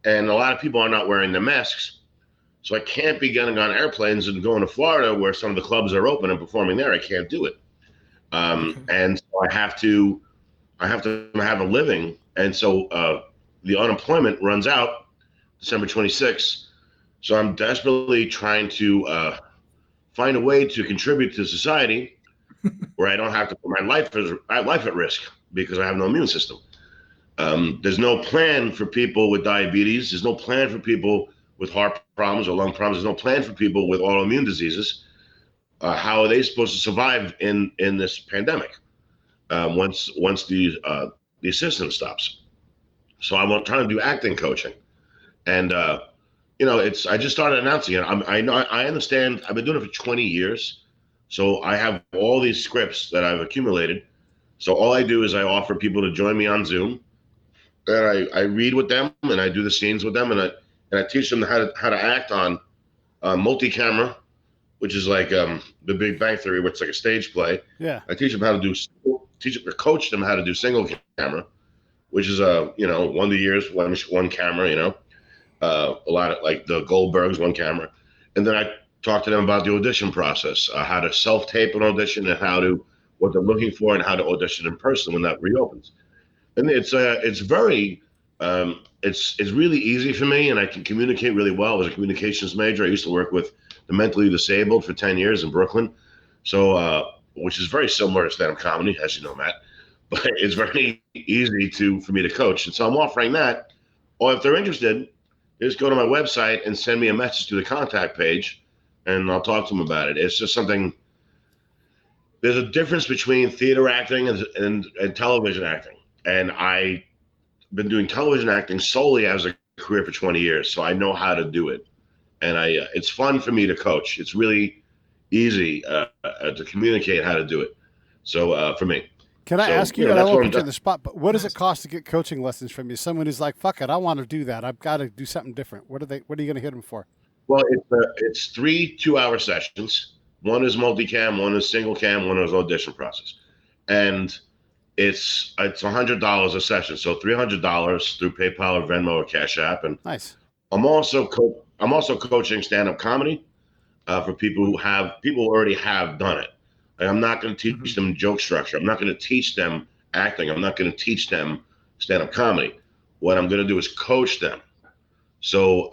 And a lot of people are not wearing their masks. So I can't be getting on airplanes and going to Florida where some of the clubs are open and performing there. I can't do it. And so I have to have a living. And so the unemployment runs out December 26th. So I'm desperately trying to find a way to contribute to society where I don't have to put my life at risk because I have no immune system. There's no plan for people with diabetes. There's no plan for people with heart problems or lung problems. There's no plan for people with autoimmune diseases. How are they supposed to survive in this pandemic once the assistance stops? So I'm trying to do acting coaching, and you know, I just started announcing it. I understand. I've been doing it for 20 years, so I have all these scripts that I've accumulated. So all I do is I offer people to join me on Zoom. And I read with them and I do the scenes with them and I teach them how to act on multi-camera, which is like the Big Bang Theory, which is like a stage play. Yeah. I teach them how to coach them how to do single camera, which is 1 to years, one camera, you know, a lot of like the Goldbergs, one camera. And then I talk to them about the audition process, how to self-tape an audition and what they're looking for and how to audition in person when that reopens. And it's really easy for me, and I can communicate really well. I was a communications major. I used to work with the mentally disabled for 10 years in Brooklyn, so which is very similar to stand-up comedy, as you know, Matt. But it's very easy for me to coach, and so I'm offering that. Or if they're interested, just go to my website and send me a message to the contact page, and I'll talk to them about it. It's just something. There's a difference between theater acting and television acting. And I've been doing television acting solely as a career for 20 years, so I know how to do it. And it's fun for me to coach. It's really easy to communicate how to do it. So for me. Can I ask you, and I won't put you on the spot, but what does it cost to get coaching lessons from you? Someone who's like, fuck it, I want to do that. I've got to do something different. What are you going to hit them for? Well, it's 3 2-hour sessions. One is multicam, one is single cam, one is audition process. And it's $100 a session, so $300 through PayPal or Venmo or Cash App. And nice. I'm also coaching stand-up comedy for people who already have done it. Like, I'm not going to teach them joke structure. I'm not going to teach them acting. I'm not going to teach them stand-up comedy. What I'm going to do is coach them. So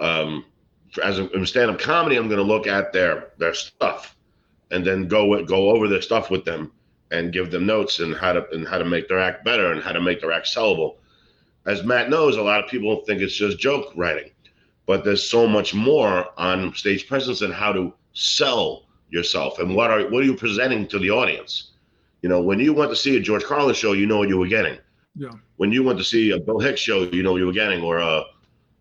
in stand-up comedy, I'm going to look at their stuff and then go over their stuff with them and give them notes and how to make their act better and how to make their act sellable. As Matt knows, a lot of people think it's just joke writing, but there's so much more on stage presence and how to sell yourself and what are you presenting to the audience. You know, when you went to see a George Carlin show, you know what you were getting. Yeah. When you went to see a Bill Hicks show, you know what you were getting, or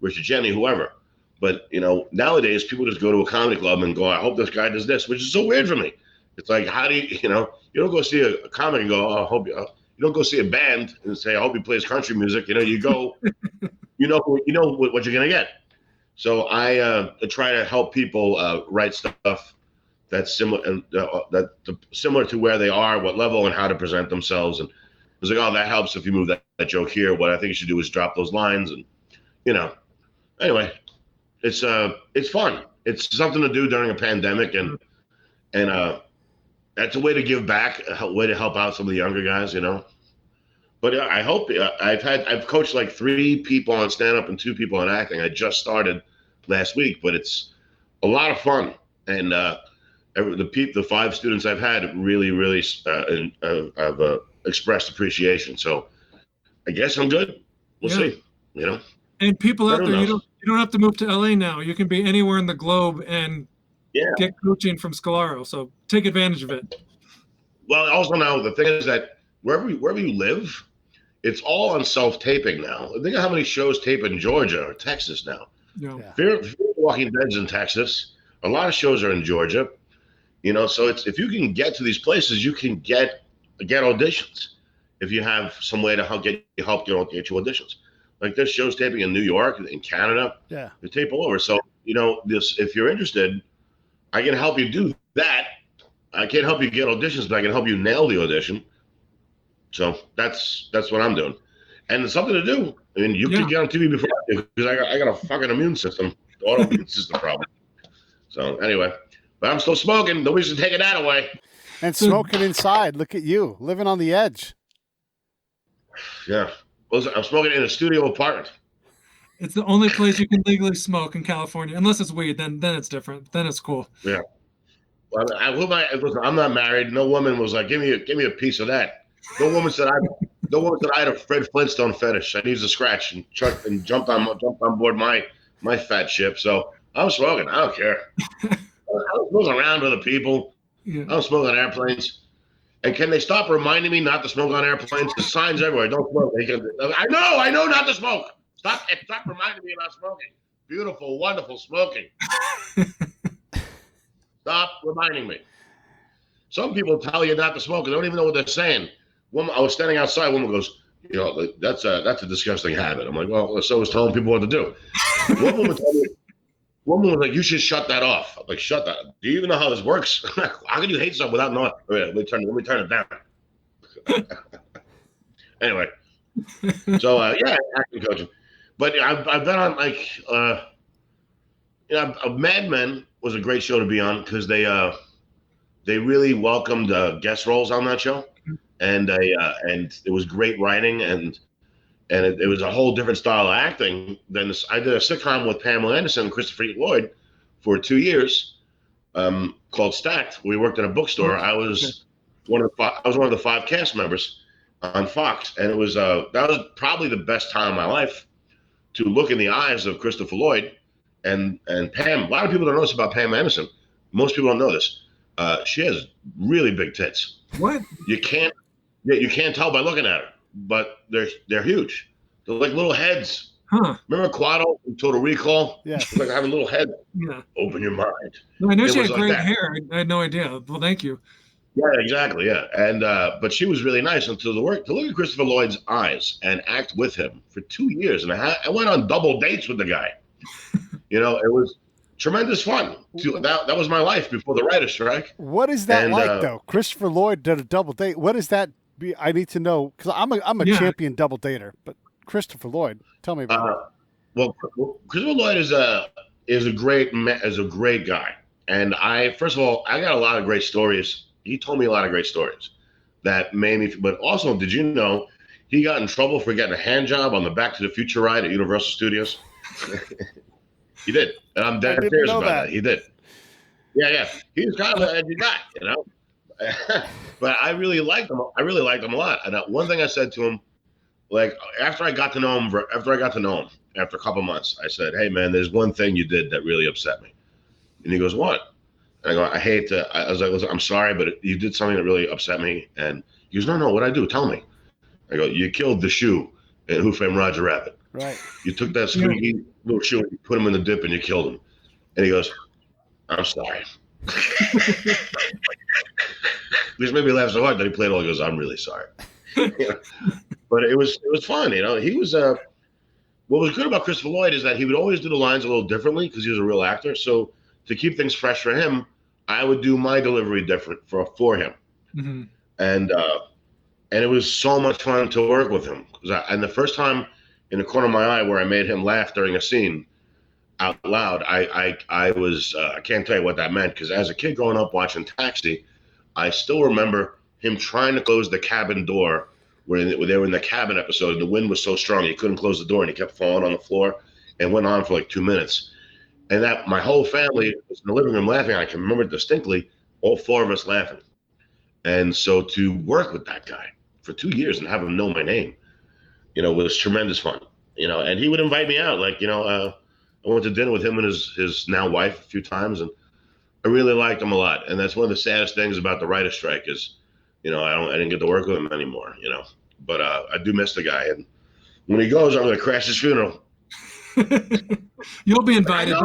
Richard Jeni, whoever. But you know, nowadays people just go to a comedy club and go, I hope this guy does this, which is so weird for me. It's like, how do you don't go see a comic and go, oh, I hope you don't go see a band and say, I hope he plays country music. You know, you go, you know what you're gonna get. So I try to help people write stuff that's similar and similar to where they are, what level, and how to present themselves. And it's like, oh, that helps if you move that joke here. What I think you should do is drop those lines, and anyway, it's fun. It's something to do during a pandemic, and that's a way to give back, a way to help out some of the younger guys, you know. But I hope I've coached like 3 people on stand-up and 2 people on acting. I just started last week, but it's a lot of fun. And the 5 students I've had really have expressed appreciation. So I guess I'm good. We'll Yeah. see. You know. And people out Who there, knows? you don't have to move to LA now. You can be anywhere in the globe and Yeah. get coaching from Scolaro. So take advantage of it. Well, also now the thing is that wherever you live, it's all on self-taping now. Think of how many shows tape in Georgia or Texas now. Yeah. Yeah. Fear the Walking Dead's in Texas. A lot of shows are in Georgia. You know, so it's if you can get to these places, you can get auditions. If you have some way to help get you auditions. Like there's shows taping in New York, in Canada. Yeah. They tape all over. So, you know, if you're interested, I can help you do that. I can't help you get auditions, but I can help you nail the audition. So that's what I'm doing. And it's something to do. I mean, you can get on TV before I do, because I got a fucking immune system, autoimmune system problem. So anyway, but I'm still smoking. Nobody's taking that away. And smoking inside. Look at you, living on the edge. Yeah. Well, I'm smoking in a studio apartment. It's the only place you can legally smoke in California, unless it's weed. Then it's different. Then it's cool. Yeah. Well, listen, I'm not married. No woman was like, give me a piece of that. No woman said I had a Fred Flintstone fetish. I needed to scratch and jumped on board my fat ship. So I'm smoking. I don't care. I don't smoke around other people. Yeah. I don't smoke on airplanes. And can they stop reminding me not to smoke on airplanes? The signs everywhere. Don't smoke. I know not to smoke. Stop reminding me about smoking. Beautiful, wonderful smoking. Stop reminding me. Some people tell you not to smoke and they don't even know what they're saying. I was standing outside. A woman goes, you know, that's a disgusting habit. I'm like, well, so is telling people what to do. One woman was like, you should shut that off. I'm like, shut that. Do you even know how this works? How can you hate something without knowing? Let me turn it down. Anyway, so yeah, acting coaching. But I've been on Mad Men was a great show to be on because they really welcomed guest roles on that show, and it was great writing and it was a whole different style of acting than this. I did a sitcom with Pamela Anderson and Christopher Lloyd for 2 years called Stacked. We worked in a bookstore. I was one of the 5 cast members on Fox, and it was that was probably the best time of my life to look in the eyes of Christopher Lloyd and Pam. A lot of people don't know this about Pam Anderson. Most people don't know this. She has really big tits. What? You can't tell by looking at her, but they're huge. They're like little heads. Huh. Remember Quado from Total Recall? Yeah. It's like having a little head. Yeah. Open your mind. No, I know she had was like great that. hair. I had no idea. Well, thank you. Yeah, exactly. Yeah, and but she was really nice. And to look at Christopher Lloyd's eyes and act with him for 2 years, and I went on double dates with the guy. You know, it was tremendous fun. That was my life before the writer's strike. What is that like, though? Christopher Lloyd did a double date. What does that be? I need to know because I'm a champion double dater. But Christopher Lloyd, tell me about it. Well, Christopher Lloyd is a great guy, and first of all, I got a lot of great stories. He told me a lot of great stories that made me. But also, did you know he got in trouble for getting a hand job on the Back to the Future ride at Universal Studios? He did, and I'm dead serious about that. He did. Yeah. He was kind of an edgy guy, you know. But I really liked him. I really liked him a lot. And one thing I said to him, like after I got to know him after a couple months, I said, "Hey man, there's one thing you did that really upset me." And he goes, "What?" And I go, I was like, "Listen, I'm sorry, but you did something that really upset me." And he goes, "No, what'd I do? Tell me." I go, "You killed the shoe in Who Framed Roger Rabbit. Right. You took that squeaky little shoe, you put him in the dip, and you killed him." And he goes, "I'm sorry." This made me laugh so hard that he played all. He goes, "I'm really sorry." You know? But it was fun, you know. He was what was good about Christopher Lloyd is that he would always do the lines a little differently because he was a real actor. So to keep things fresh for him, I would do my delivery different for him. Mm-hmm. And it was so much fun to work with him. And the first time in the corner of my eye where I made him laugh during a scene out loud, I was I can't tell you what that meant because as a kid growing up watching Taxi, I still remember him trying to close the cabin door when they were in the cabin episode and the wind was so strong he couldn't close the door and he kept falling on the floor and went on for like 2 minutes. And that my whole family was in the living room laughing. I can remember distinctly all 4 of us laughing. And so to work with that guy for 2 years and have him know my name, you know, was tremendous fun. and he would invite me out. Like, I went to dinner with him and his now wife a few times, and I really liked him a lot. And that's one of the saddest things about the writer's strike is, I didn't get to work with him anymore, but I do miss the guy. And when he goes, I'm going to crash his funeral. You'll be invited.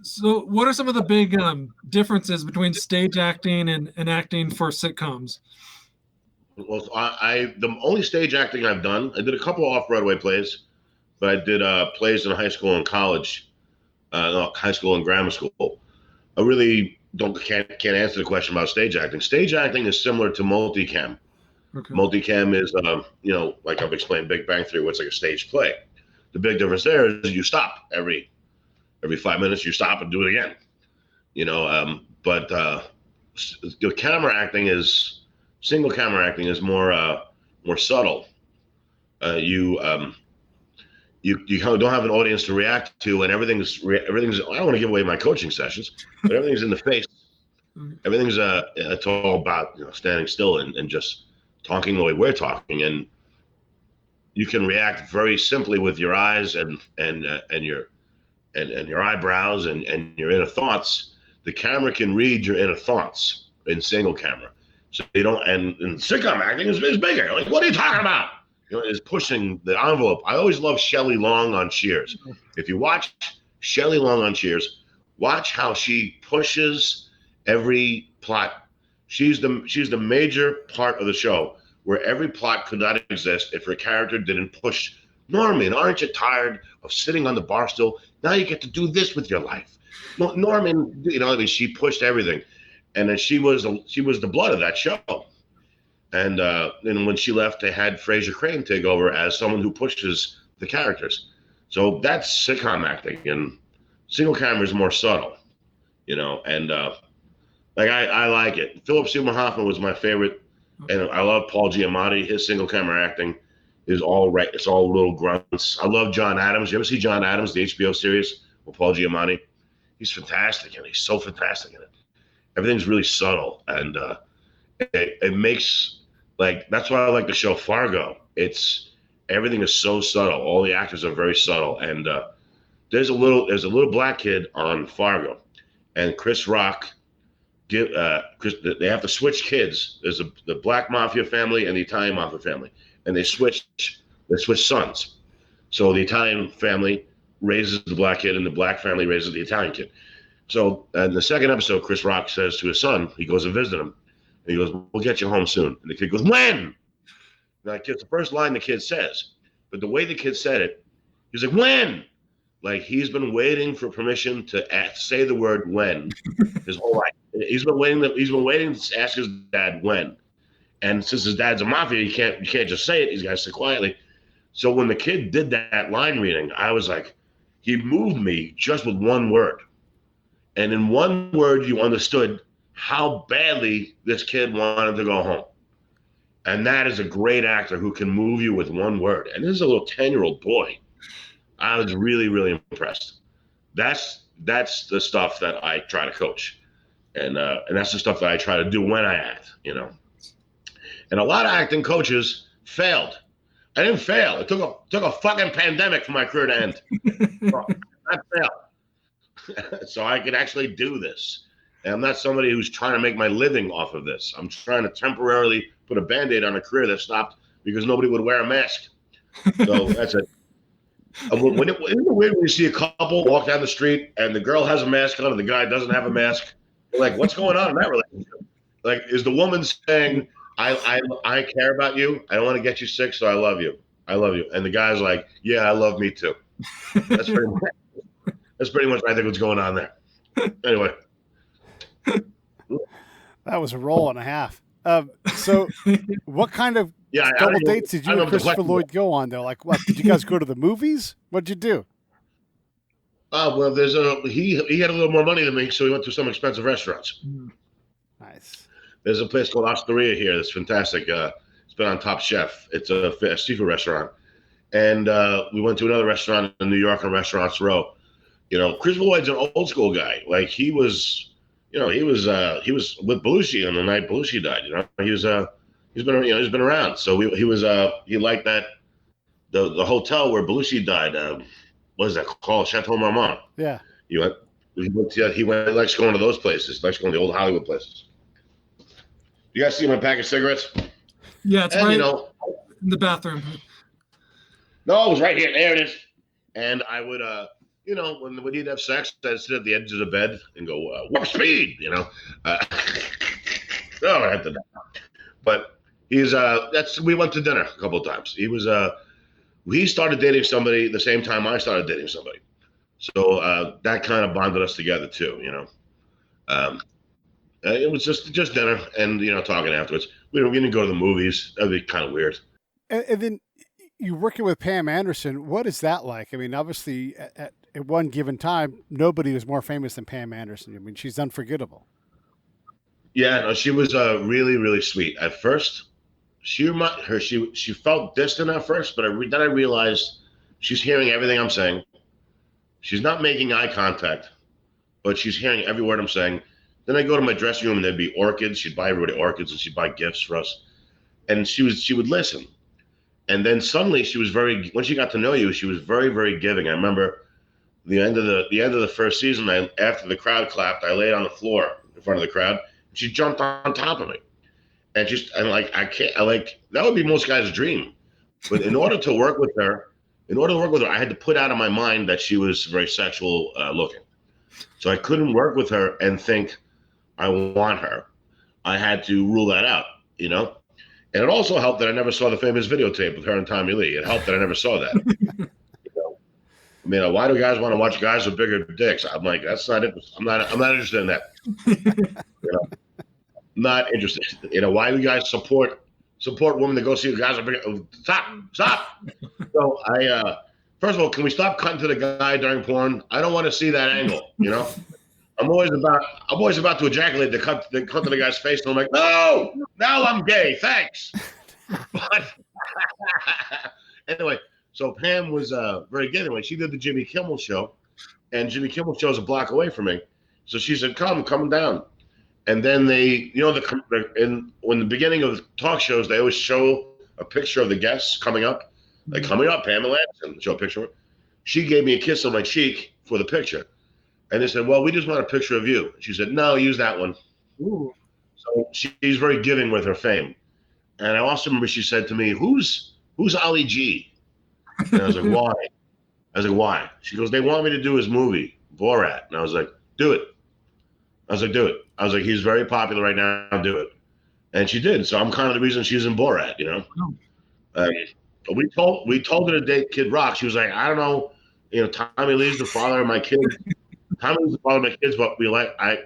So what are some of the big differences between stage acting and acting for sitcoms? Well, the only stage acting I've done, I did a couple off-Broadway plays, but I did plays in high school and college, high school and grammar school. I really can't answer the question about stage acting. Stage acting is similar to multicam. Okay. Multicam is, like I've explained, Big Bang Theory, what's like a stage play. The big difference there is you stop every 5 minutes. You stop and do it again. But camera acting is single camera acting is more subtle. You kind of don't have an audience to react to, and everything's. I don't want to give away my coaching sessions, but everything's in the face. Everything's it's all about standing still and just talking the way we're talking, and you can react very simply with your eyes and your eyebrows and your inner thoughts. The camera can read your inner thoughts in single camera, so they don't. And sitcom acting is bigger. Like, what are you talking about? Is pushing the envelope. I always love Shelley Long on Cheers. If you watch Shelley Long on Cheers, watch how she pushes every plot. She's the major part of the show where every plot could not exist if her character didn't push. Norman, aren't you tired of sitting on the bar stool? Now you get to do this with your life. Norman, she pushed everything, and then she was the blood of that show. And when she left, they had Fraser Crane take over as someone who pushes the characters. So that's sitcom acting, and single camera is more subtle, and I like it. Philip Seymour Hoffman was my favorite, and I love Paul Giamatti. His single camera acting is all right. It's all little grunts. I love John Adams. You ever see John Adams, the HBO series with Paul Giamatti? He's fantastic, and he's so fantastic in it. Everything's really subtle, and it makes, that's why I like the show Fargo. Everything is so subtle. All the actors are very subtle, and there's a little black kid on Fargo, and Chris Rock. They have to switch kids. There's the black mafia family and the Italian mafia family, and they switch sons. So the Italian family raises the black kid, and the black family raises the Italian kid. So in the second episode, Chris Rock says to his son, he goes to visit him, and he goes, "We'll get you home soon." And the kid goes, "When?" Now, it's the first line the kid says, but the way the kid said it, he's like, "When?" Like he's been waiting for permission to say the word "when" his whole life. He's been waiting to ask his dad when, and since his dad's a mafia, you can't just say it. He's got to say quietly. So when the kid did that line reading, I was like, he moved me just with one word, and in one word, you understood how badly this kid wanted to go home. And that is a great actor who can move you with one word. And this is a little 10-year-old boy. I was really, really impressed. That's the stuff that I try to coach. And that's the stuff that I try to do when I act, And a lot of acting coaches failed. I didn't fail. It took a fucking pandemic for my career to end. I failed. So I could actually do this. And I'm not somebody who's trying to make my living off of this. I'm trying to temporarily put a Band-Aid on a career that stopped because nobody would wear a mask. So that's it. Isn't it weird when you see a couple walk down the street and the girl has a mask on and the guy doesn't have a mask? You're like, what's going on in that relationship? Like, is the woman saying, I care about you. I don't want to get you sick, so I love you. I love you. And the guy's like, yeah, I love me too. That's pretty much I think what's going on there. Anyway. That was a roll and a half. So what kind of double dates did you and Christopher Lloyd go on though? Like what? Did you guys go to the movies? What'd you do? Well, he had a little more money than me, so he went to some expensive restaurants. Nice. There's a place called Osteria here that's fantastic. It's been on Top Chef. It's a seafood restaurant. And we went to another restaurant in New York on Restaurants Row. Christopher Lloyd's an old school guy. Like he was with Belushi on the night Belushi died. He was he's been around. So he liked that the hotel where Belushi died. What is that called? Chateau Marmont. Yeah. He likes going to those places. He likes going to the old Hollywood places. You guys see my pack of cigarettes? Yeah, it's and, right in the bathroom. No, it was right here. There it is. And I would, when he'd have sex, I'd sit at the edge of the bed and go, warp speed, no, I have to. But we went to dinner a couple of times. He started dating somebody the same time I started dating somebody. So that kind of bonded us together too, It was just dinner and, talking afterwards. We didn't go to the movies. That'd be kind of weird. And then you're working with Pam Anderson. What is that like? I mean, obviously, at one given time, nobody was more famous than Pam Anderson. I mean, she's unforgettable. Yeah, no, she was really, really sweet. At first, she felt distant at first, but then I realized she's hearing everything I'm saying. She's not making eye contact, but she's hearing every word I'm saying. Then I go to my dressing room and there'd be orchids. She'd buy everybody orchids and she'd buy gifts for us. And she would listen. And then suddenly when she got to know you, she was very, very giving. I remember the end of the first season, after the crowd clapped, I laid on the floor in front of the crowd. And she jumped on top of me. And that would be most guys' dream. But in order to work with her, I had to put out of my mind that she was very sexual looking. So I couldn't work with her and think, I want her. I had to rule that out, And it also helped that I never saw the famous videotape with her and Tommy Lee. It helped that I never saw that. I mean, why do guys want to watch guys with bigger dicks? I'm like, that's not it. I'm not interested in that. Not interested. Why do you guys support women to go see guys with bigger? Stop. So first of all, can we stop cutting to the guy during porn? I don't want to see that angle. I'm always about to ejaculate to cut to the guy's face, and I'm like, no, now I'm gay. Thanks. But anyway, so Pam was very good. Anyway, she did the Jimmy Kimmel show, and Jimmy Kimmel show is a block away from me. So she said, come down. And then they, when the beginning of the talk shows, they always show a picture of the guests coming up. Like, coming up, Pamela Anderson, show a picture of her. She gave me a kiss on my cheek for the picture. And they said, well, we just want a picture of you. She said, no, use that one. Ooh. So she's very giving with her fame. And I also remember she said to me, who's Ali G? And I was like, why? Why? She goes, they want me to do his movie, Borat. And I was like, do it. I was like, he's very popular right now. Do it. And she did. So I'm kind of the reason she's in Borat, We told her to date Kid Rock. She was like, I don't know. Tommy Lee's the father of my kids. Tommy Lee's the father of my kids, but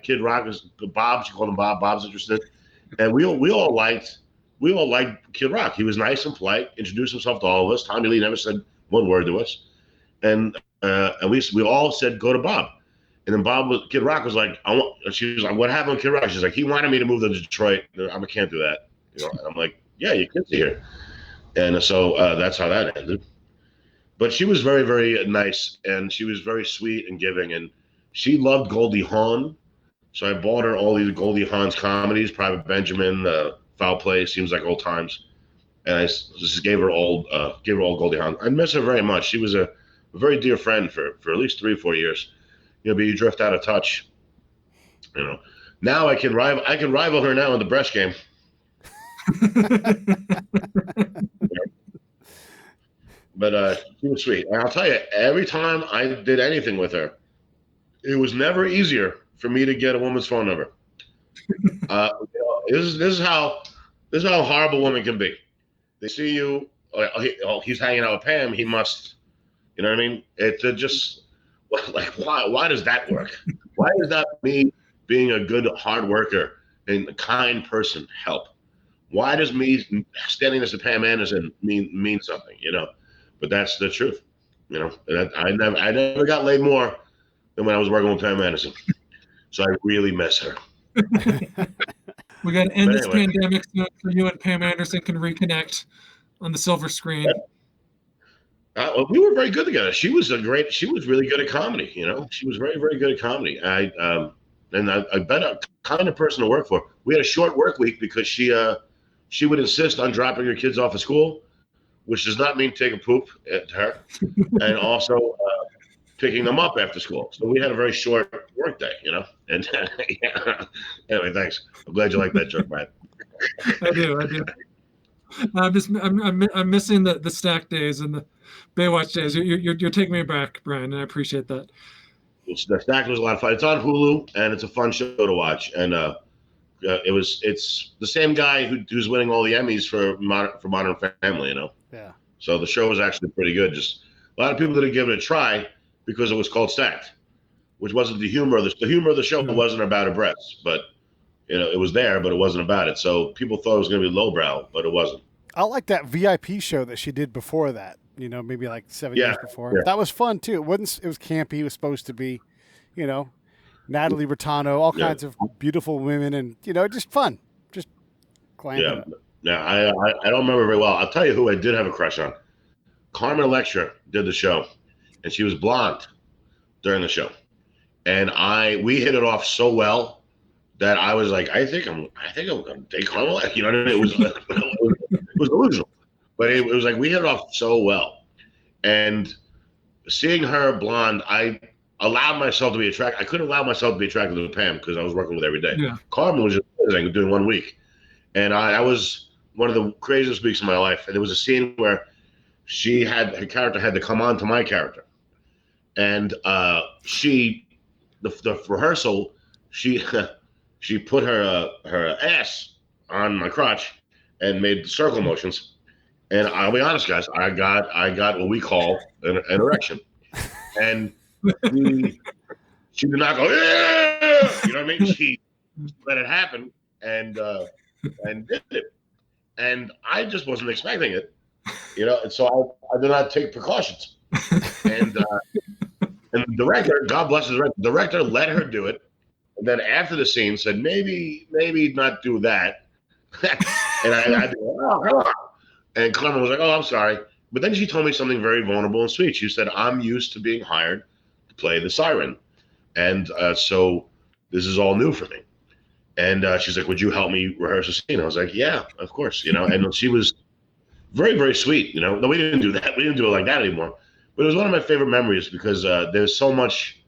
Kid Rock is Bob. She called him Bob. Bob's interested. And we all liked Kid Rock. He was nice and polite, introduced himself to all of us. Tommy Lee never said one word to us. And we all said, go to Bob. And then Kid Rock was like, she was like, what happened with Kid Rock? She's like, he wanted me to move to Detroit. I can't do that. And I'm like, yeah, your kids are here. And so that's how that ended. But she was very, very nice, and she was very sweet and giving, and she loved Goldie Hawn. So I bought her all these Goldie Hawn's comedies, Private Benjamin, Foul Play, Seems Like Old Times. And I just gave her all Goldie Hawn. I miss her very much. She was a very dear friend for at least 3 or 4 years. But you drift out of touch. Now I can rival her now in the breast game. But she was sweet. And I'll tell you, every time I did anything with her, it was never easier for me to get a woman's phone number. This is how horrible women can be. They see you, he's hanging out with Pam, he must, you know what I mean? It's just like, why does that work? Why does that me being a good hard worker and a kind person help? Why does me standing next to Pam Anderson mean something? But that's the truth. I never got laid more than when I was working with Pam Anderson. So I really miss her. We got to end this pandemic so you and Pam Anderson can reconnect on the silver screen. We were very good together. She was really good at comedy. She was very, very good at comedy. I bet a kind of person to work for. We had a short work week because she she would insist on dropping her kids off at school, which does not mean take a poop to her, and also picking them up after school. So we had a very short work day, you know. And yeah. Anyway, thanks. I'm glad you like that joke, Brian. I do. I'm missing the stack days and the Baywatch days. You're taking me back, Brian, and I appreciate that. The Stack was a lot of fun. It's on Hulu, and it's a fun show to watch. And it's the same guy who's winning all the Emmys for Modern Family, you know. Yeah. So the show was actually pretty good. Just a lot of people didn't give it a try because it was called Stacked, which wasn't the humor. The humor of the show wasn't about her breasts, but you know it was there, but it wasn't about it. So people thought it was going to be lowbrow, but it wasn't. I like that VIP show that she did before that. You know, maybe like 7 years before. Yeah. That was fun too. It was campy. It was supposed to be, you know, Natalie Rattano, all kinds of beautiful women, and you know, just fun, just clamming. Yeah. I don't remember very well. I'll tell you who I did have a crush on. Carmen Electra did the show, and she was blonde during the show, and we hit it off so well that I was like, I think I'm gonna date Carmen Electra. You know what I mean? It was delusional. But it was like we hit it off so well. And seeing her blonde, I allowed myself to be attracted. I couldn't allow myself to be attracted to Pam because I was working with her every day. Yeah. Carmen was just doing 1 week. And I was one of the craziest weeks of my life. And there was a scene where her character had to come on to my character. And the rehearsal, she put her ass on my crotch and made circle motions. And I'll be honest, guys, I got what we call an erection, and she did not go, yeah! You know what I mean? She let it happen and did it, and I just wasn't expecting it, you know. And so I did not take precautions, and the director, God bless the director, let her do it, and then after the scene said maybe not do that, and I did, oh, come on. And Carmen was like, oh, I'm sorry. But then she told me something very vulnerable and sweet. She said, I'm used to being hired to play the siren. And so this is all new for me. And she's like, would you help me rehearse a scene? I was like, yeah, of course. You know, and she was very, very sweet. You know, no, we didn't do that. We didn't do it like that anymore. But it was one of my favorite memories because there's so much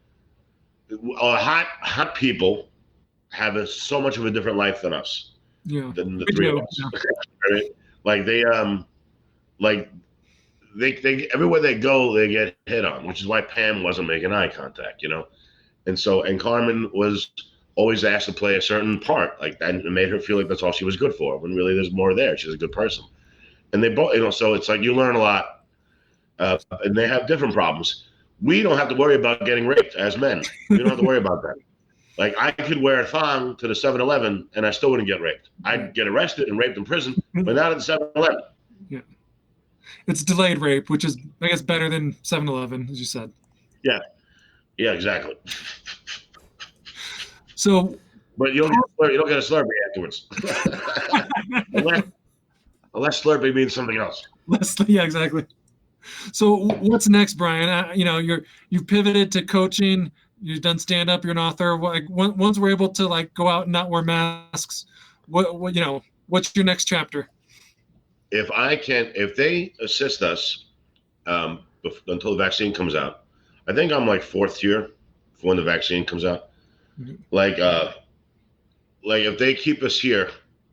hot people have so much of a different life than us. Yeah. Than the three of us. Right? Like they everywhere they go, they get hit on, which is why Pam wasn't making eye contact, you know? And Carmen was always asked to play a certain part like that, and it made her feel like that's all she was good for, when really there's more there. She's a good person. And they both, you know, so it's like you learn a lot, and they have different problems. We don't have to worry about getting raped as men. We don't have to worry about that. Like I could wear a thong to the 7-Eleven and I still wouldn't get raped. I'd get arrested and raped in prison, but not at the 7-Eleven. Yeah. It's delayed rape, which is, I guess, better than 7-Eleven, as you said. Yeah. Yeah, exactly. So, but you don't get a Slurpee afterwards. unless Slurpee means something else. Yeah, exactly. So what's next, Brian? You know, you've pivoted to coaching. You've done stand-up. You're an author. Like once we're able to like go out and not wear masks, what you know, what's your next chapter? If they assist us until the vaccine comes out, I think I'm like 4th year for when the vaccine comes out. Mm-hmm. Like if they keep us here,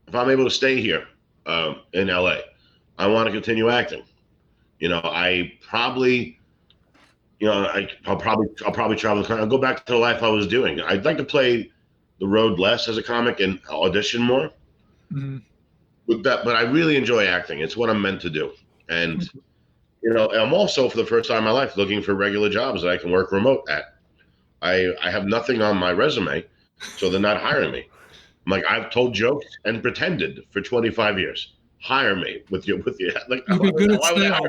if I'm able to stay here in LA, I want to continue acting. You know, I'll probably travel the country. I'll go back to the life I was doing. I'd like to play the road less as a comic and audition more. Mm-hmm. But I really enjoy acting. It's what I'm meant to do. And, you know, I'm also, for the first time in my life, looking for regular jobs that I can work remote at. I have nothing on my resume, so they're not hiring me. I'm like, I've told jokes and pretended for 25 years. Hire me with you. Like, you'd be good at sales.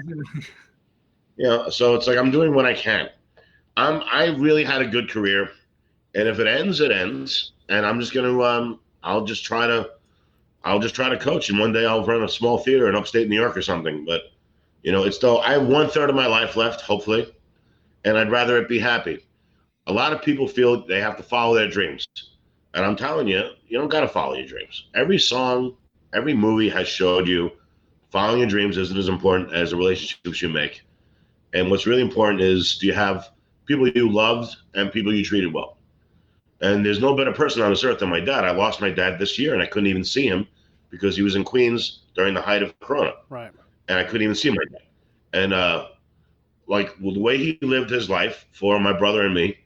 You know, so it's like I'm doing what I can. I really had a good career, and if it ends, it ends. And I'm just gonna I'll just try to coach, and one day I'll run a small theater in upstate New York or something. But you know, it's still I have 1/3 of my life left, hopefully, and I'd rather it be happy. A lot of people feel they have to follow their dreams, and I'm telling you, you don't got to follow your dreams. Every song every movie has showed you following your dreams isn't as important as the relationships you make. And what's really important is, do you have people you loved and people you treated well? And there's no better person on this earth than my dad. I lost my dad this year, and I couldn't even see him because he was in Queens during the height of Corona. Right. And I couldn't even see my dad. And the way he lived his life for my brother and me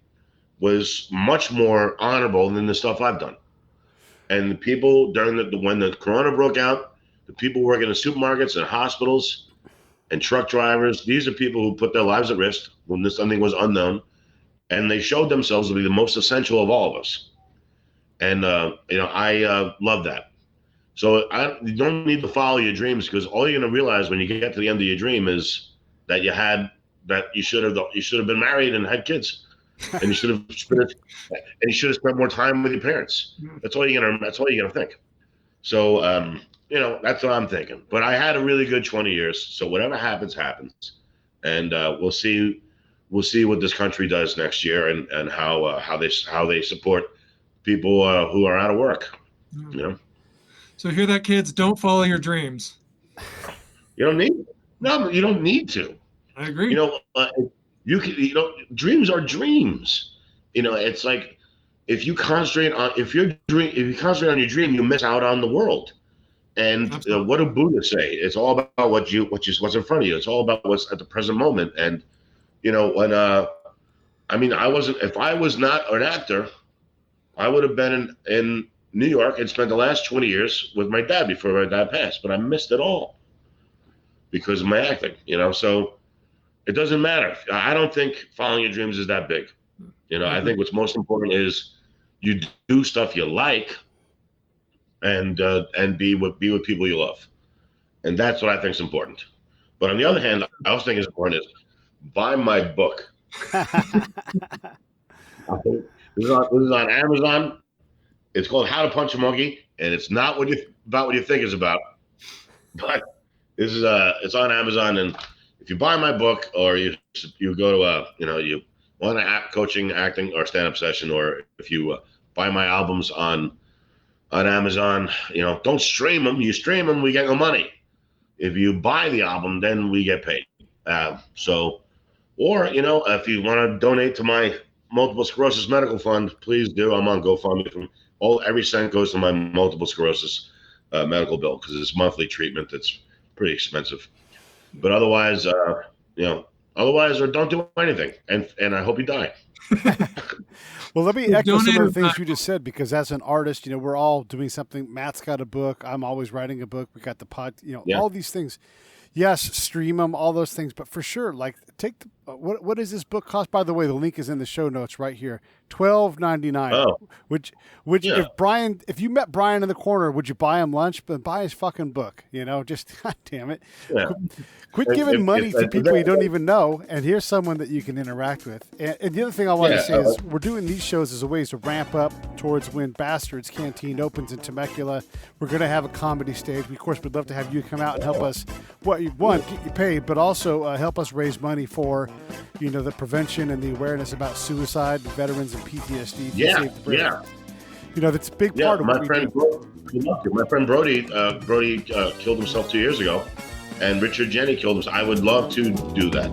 was much more honorable than the stuff I've done. And the people when the Corona broke out, the people working in supermarkets and hospitals and truck drivers, these are people who put their lives at risk when something was unknown, and they showed themselves to be the most essential of all of us. And I love that. So you don't need to follow your dreams, because all you're going to realize when you get to the end of your dream is that you should have been married and had kids, and you should have spent more time with your parents. That's all you're gonna think. So that's what I'm thinking. But I had a really good 20 years. So whatever happens, happens, and we'll see what this country does next year, and how they support people who are out of work. So hear that, kids? Don't follow your dreams. You don't need to. I agree. Dreams are dreams. It's like if you concentrate on your dream, you miss out on the world. And what do Buddha say? It's all about what's in front of you. It's all about what's at the present moment. And if I was not an actor, I would have been in New York and spent the last 20 years with my dad before my dad passed. But I missed it all because of my acting. So it doesn't matter. I don't think following your dreams is that big. I think what's most important is you do stuff you like, and be with people you love, and that's what I think is important. But on the other hand, I also think is important is buy my book. This is on Amazon. It's called How to Punch a Monkey, and it's not what you think it's about. But this is it's on Amazon, and if you buy my book, or you go to you want to coaching, acting, or stand-up session, or if you buy my albums on Amazon, don't stream them. You stream them, we get no money. If you buy the album, then we get paid. Or if you want to donate to my multiple sclerosis medical fund, please do. I'm on GoFundMe. Every cent goes to my multiple sclerosis medical bill, because it's monthly treatment that's pretty expensive. But otherwise, or don't do anything, and I hope you die. Well, let me echo some of the things you just said, because as an artist, we're all doing something. Matt's got a book. I'm always writing a book. We got the pod, all these things. Yes, stream them, all those things. But for sure, like, take what does this book cost? By the way, the link is in the show notes right here. $12.99. Oh. Which if you met Brian in the corner, would you buy him lunch? But buy his fucking book. Just God damn it. Yeah. Quit giving money to people you don't even know, and here's someone that you can interact with. And the other thing I want to say is we're doing these shows as a way to ramp up towards when Bastards Canteen opens in Temecula. We're going to have a comedy stage. Of course, we'd love to have you come out and help us, get you paid, but also help us raise money for, the prevention and the awareness about suicide, veterans, and PTSD. That's a big part of what we do. My friend Brody killed himself 2 years ago, and Richard Jenny killed himself. I would love to do that.